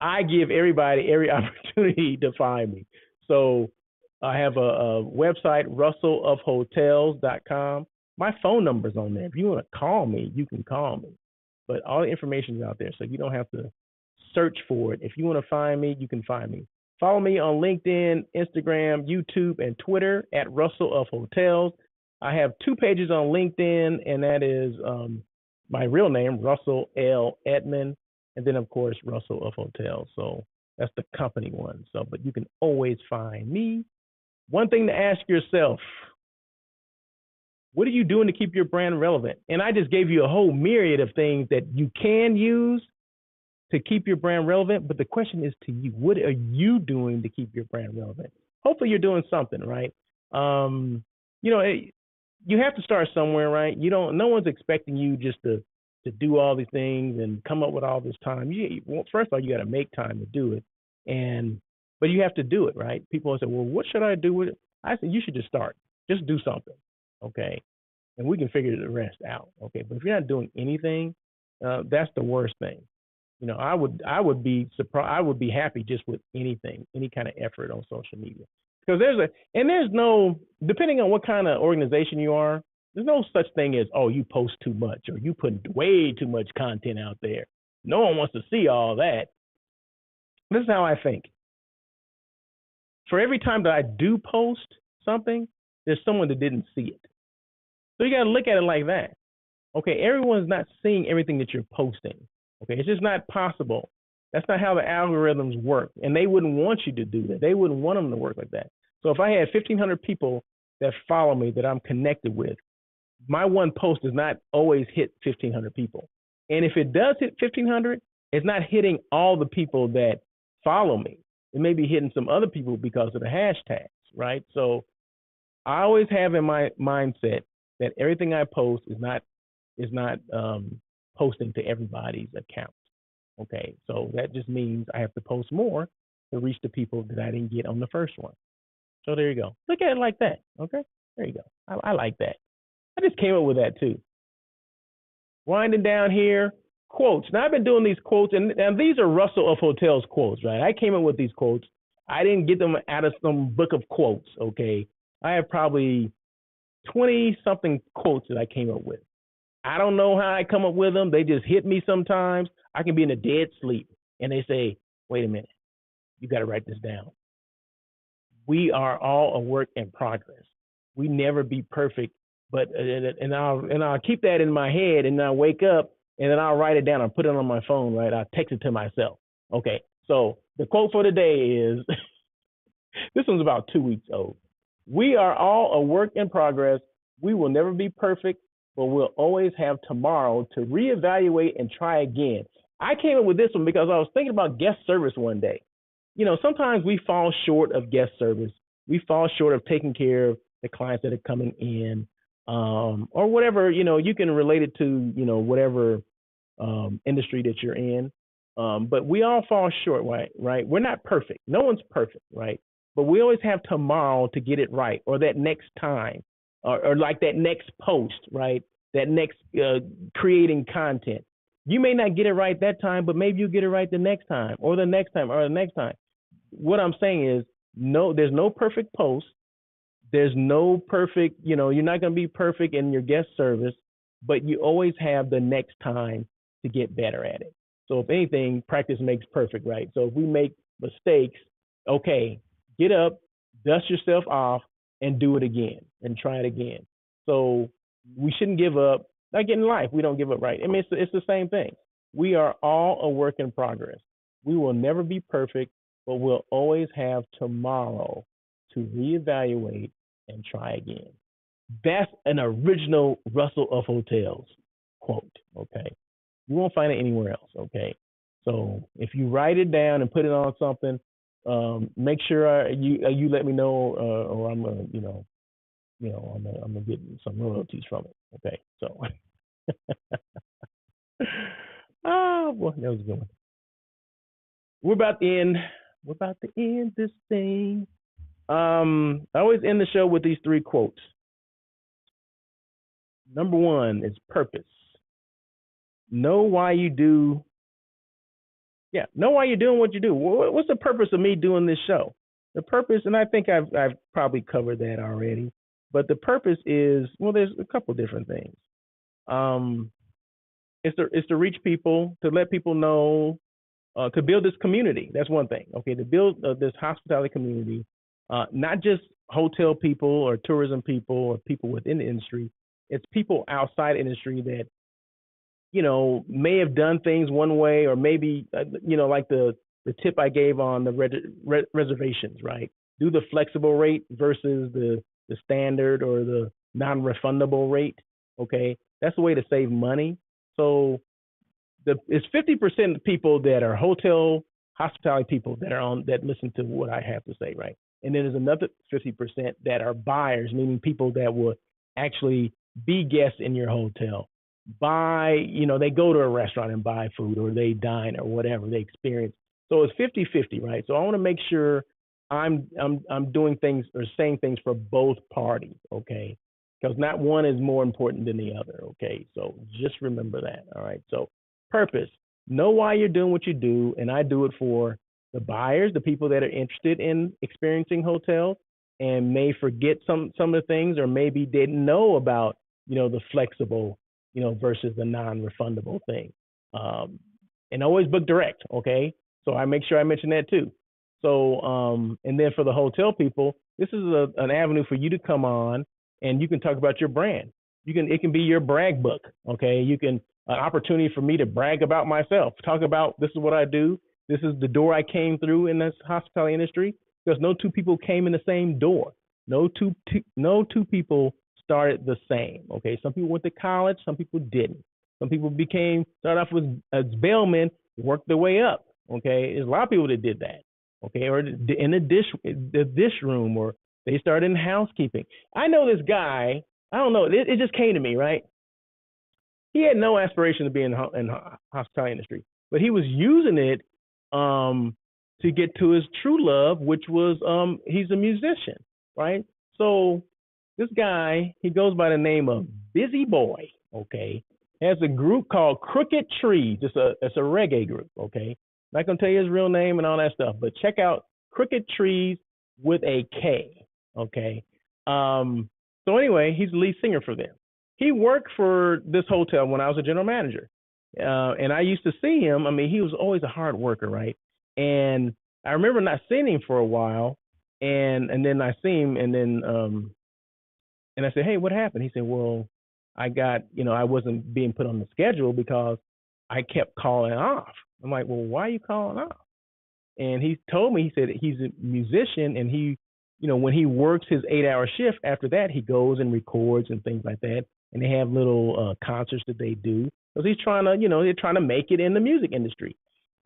[SPEAKER 1] I give everybody every opportunity to find me. So I have a website, russellofhotels.com. My phone number's on there. If you want to call me, you can call me. But all the information is out there, so you don't have to search for it. If you want to find me, you can find me. Follow me on LinkedIn, Instagram, YouTube, and Twitter at Russell of Hotels. I have 2 pages on LinkedIn, and that is my real name, Russell L. Edmond, and then, of course, Russell of Hotels. So that's the company one. So, but you can always find me. One thing to ask yourself, what are you doing to keep your brand relevant? And I just gave you a whole myriad of things that you can use to keep your brand relevant. But the question is to you, what are you doing to keep your brand relevant? Hopefully you're doing something, right? You have to start somewhere, right? No one's expecting you just to do all these things and come up with all this time. First of all, you got to make time to do it. But you have to do it, right? People say, well, what should I do with it? I said, you should just start. Just do something, okay? And we can figure the rest out, okay? But if you're not doing anything, that's the worst thing. I would be surprised. I would be happy just with anything, any kind of effort on social media. Because there's no, depending on what kind of organization you are, there's no such thing as, oh, you post too much or you put way too much content out there. No one wants to see all that. This is how I think. For every time that I do post something, there's someone that didn't see it. So you got to look at it like that. Okay, everyone's not seeing everything that you're posting. Okay, it's just not possible. That's not how the algorithms work. And they wouldn't want you to do that. They wouldn't want them to work like that. So if I had 1,500 people that follow me that I'm connected with, my one post does not always hit 1,500 people. And if it does hit 1,500, it's not hitting all the people that follow me. It may be hitting some other people because of the hashtags, right? So I always have in my mindset that everything I post is not posting to everybody's account. Okay, so that just means I have to post more to reach the people that I didn't get on the first one. So there you go. Look at it like that. Okay, there you go. I like that. I just came up with that too. Winding down here, quotes. Now I've been doing these quotes, and these are Russell of Hotels quotes, right? I came up with these quotes. I didn't get them out of some book of quotes. Okay, I have probably 20-something quotes that I came up with. I don't know how I come up with them. They just hit me sometimes. I can be in a dead sleep, and they say, wait a minute, you got to write this down. We are all a work in progress. We never be perfect, but and I'll keep that in my head, and I'll wake up, and then I'll write it down. I'll put it on my phone, right? I'll text it to myself. Okay, so the quote for today is this one's about 2 weeks old. We are all a work in progress. We will never be perfect, but we'll always have tomorrow to reevaluate and try again. I came up with this one because I was thinking about guest service one day. Sometimes we fall short of guest service. We fall short of taking care of the clients that are coming in, or whatever. You can relate it to whatever industry that you're in. But we all fall short, right? We're not perfect. No one's perfect, right? But we always have tomorrow to get it right, or that next time, or like that next post, right? That next creating content. You may not get it right that time, but maybe you get it right the next time, or the next time, or the next time. What I'm saying is, no, there's no perfect post. There's no perfect, you're not going to be perfect in your guest service, but you always have the next time to get better at it. So if anything, practice makes perfect, right? So if we make mistakes, okay, get up, dust yourself off, and do it again, and try it again. So we shouldn't give up. Like in life, we don't give up, right? I mean, it's the same thing. We are all a work in progress. We will never be perfect, but we'll always have tomorrow to reevaluate and try again. That's an original Russell of Hotels quote, okay? You won't find it anywhere else, okay? So if you write it down and put it on something, make sure you let me know, or I'm gonna, I'm gonna get some royalties from it, okay? So, oh boy, that was a good one. We're about to end. We're about to end this thing. I always end the show with these 3 quotes. Number 1 is purpose. Know why you're doing what you do. What's the purpose of me doing this show? The purpose, and I think I've probably covered that already, but the purpose is, well, there's a couple different things. It's to reach people, to let people know, to build this community. That's one thing. Okay, to build this hospitality community, not just hotel people or tourism people or people within the industry. It's people outside the industry that may have done things one way, or maybe like the tip I gave on the reservations, right? Do the flexible rate versus the standard or the non-refundable rate. Okay, that's the way to save money. So it's 50% of people that are hospitality people that listen to what I have to say, right? And then there's another 50% that are buyers, meaning people that will actually be guests in your hotel. They go to a restaurant and buy food, or they dine, or whatever they experience. So it's 50-50, right? So I want to make sure I'm doing things or saying things for both parties, okay? Because not one is more important than the other, okay? So just remember that, all right? So purpose, know why you're doing what you do, and I do it for the buyers, the people that are interested in experiencing hotels and may forget some of the things, or maybe didn't know about, the flexible, versus the non-refundable thing. And always book direct, okay? So I make sure I mention that too. So, and then for the hotel people, this is an avenue for you to come on and you can talk about your brand. It can be your brag book, okay? An opportunity for me to brag about myself, talk about, this is what I do. This is the door I came through in this hospitality industry, because no 2 people came in the same door. No two people started the same, okay? Some people went to college, some people didn't. Some people started off as bellmen, worked their way up, okay? There's a lot of people that did that, okay? Or in the dish room, or they started in housekeeping. I know this guy, I don't know, it just came to me, right? He had no aspiration to be in the hospitality industry, but he was using it to get to his true love, which was he's a musician, right? So this guy, he goes by the name of Busy Boy, okay? Has a group called Crooked Trees. It's a reggae group, okay? I'm not gonna tell you his real name and all that stuff, but check out Crooked Trees with a K, okay? So anyway, he's the lead singer for them. He worked for this hotel when I was a general manager. And I used to see him. I mean, he was always a hard worker, right? And I remember not seeing him for a while. And then I see him, and then and I said, hey, what happened? He said, well, I wasn't being put on the schedule because I kept calling off. I'm like, well, why are you calling off? And he told me, he said he's a musician, and he, when he works his 8-hour shift, after that he goes and records and things like that, and they have little concerts that they do because he's trying to, they're trying to make it in the music industry.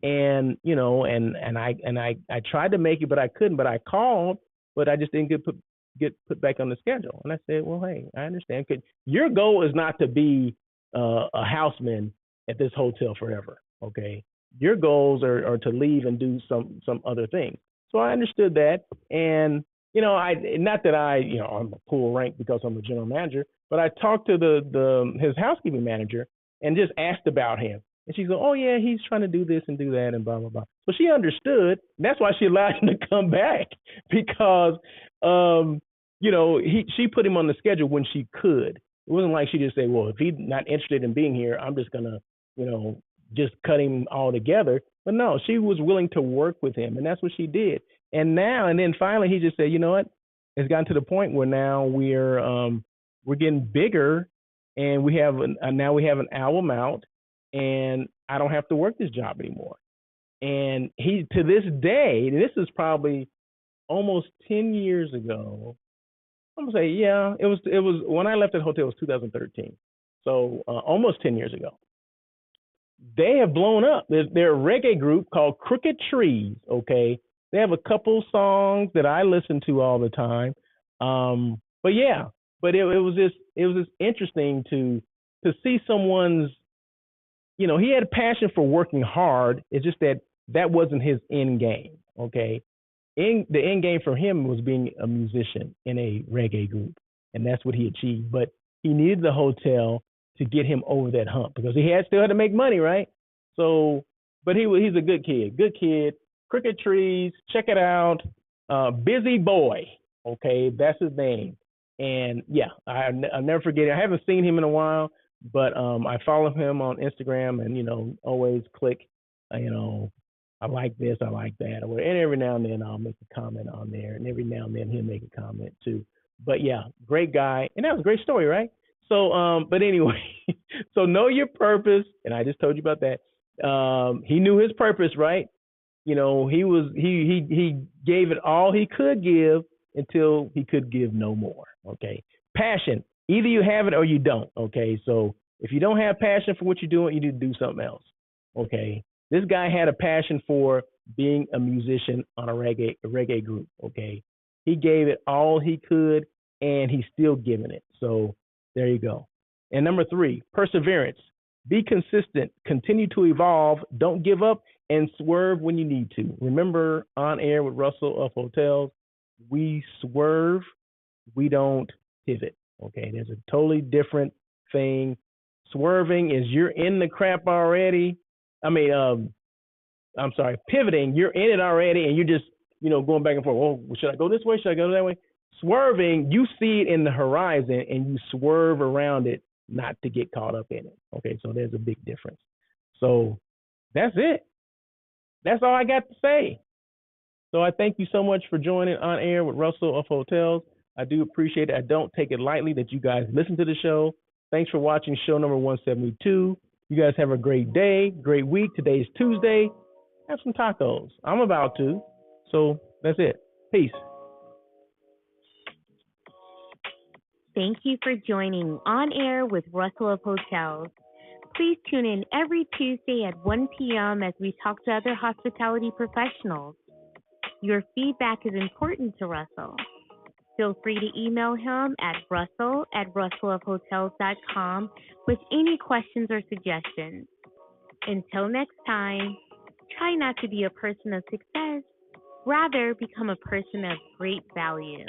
[SPEAKER 1] And I tried to make it, but I couldn't. But I called, but I just didn't get put back on the schedule. And I said, well, hey, I understand. Your goal is not to be a houseman at this hotel forever. Okay, your goals are to leave and do some other things. So I understood that, and I, not that I'm a full rank because I'm a general manager, but I talked to his housekeeping manager and just asked about him. And she's like, oh yeah, he's trying to do this and do that and blah blah blah. So she understood. And that's why she allowed him to come back because she put him on the schedule when she could. It wasn't like she just said, well, if he's not interested in being here, I'm just gonna, just cut him all together. But no, she was willing to work with him, and that's what she did. And then finally he just said, you know what? It's gotten to the point where now we're getting bigger, and we have now we have an album out, and I don't have to work this job anymore. And he, to this day, and this is probably almost 10 years ago. I'm gonna say, yeah, it was when I left that hotel. It was 2013, so almost 10 years ago. They have blown up. They're a reggae group called Crooked Trees. Okay, they have a couple songs that I listen to all the time. But yeah, but it was just interesting to see someone's, he had a passion for working hard. It's just that wasn't his end game. Okay, the end game for him was being a musician in a reggae group, and that's what he achieved. But he needed the hotel to get him over that hump because he still had to make money, right? So, but he's a good kid. Crooked Trees, check it out. Busy Boy, okay, that's his name. And yeah, I'll never forget it. I haven't seen him in a while, but I follow him on Instagram, and always click, I like this, I like that, and every now and then I'll make a comment on there, and every now and then he'll make a comment too. But yeah, great guy, and that was a great story, right? So, but anyway, so know your purpose, and I just told you about that. He knew his purpose, right? He gave it all he could give until he could give no more. Okay, passion. Either you have it or you don't. Okay, so if you don't have passion for what you're doing, you need to do something else. Okay, this guy had a passion for being a musician on a reggae group. Okay, he gave it all he could, and he's still giving it. So there you go. And number 3, perseverance. Be consistent. Continue to evolve. Don't give up, and swerve when you need to. Remember, On Air with Russell of Hotels, we swerve, we don't pivot. Okay, there's a totally different thing. Swerving is you're in the crap already. Pivoting, you're in it already, and you're just, going back and forth. Oh, should I go this way? Should I go that way? Swerving, you see it in the horizon, and you swerve around it, not to get caught up in it. Okay, so there's a big difference. So that's it. That's all I got to say. So I thank you so much for joining On Air with Russell of Hotels. I do appreciate it. I don't take it lightly that you guys listen to the show. Thanks for watching show number 172. You guys have a great day, great week. Today's Tuesday. Have some tacos. I'm about to. So that's it. Peace.
[SPEAKER 2] Thank you for joining On Air with Russell of Hotels. Please tune in every Tuesday at 1 p.m. as we talk to other hospitality professionals. Your feedback is important to Russell. Feel free to email him at russell@russellofhotels.com with any questions or suggestions. Until next time, try not to be a person of success. Rather, become a person of great value.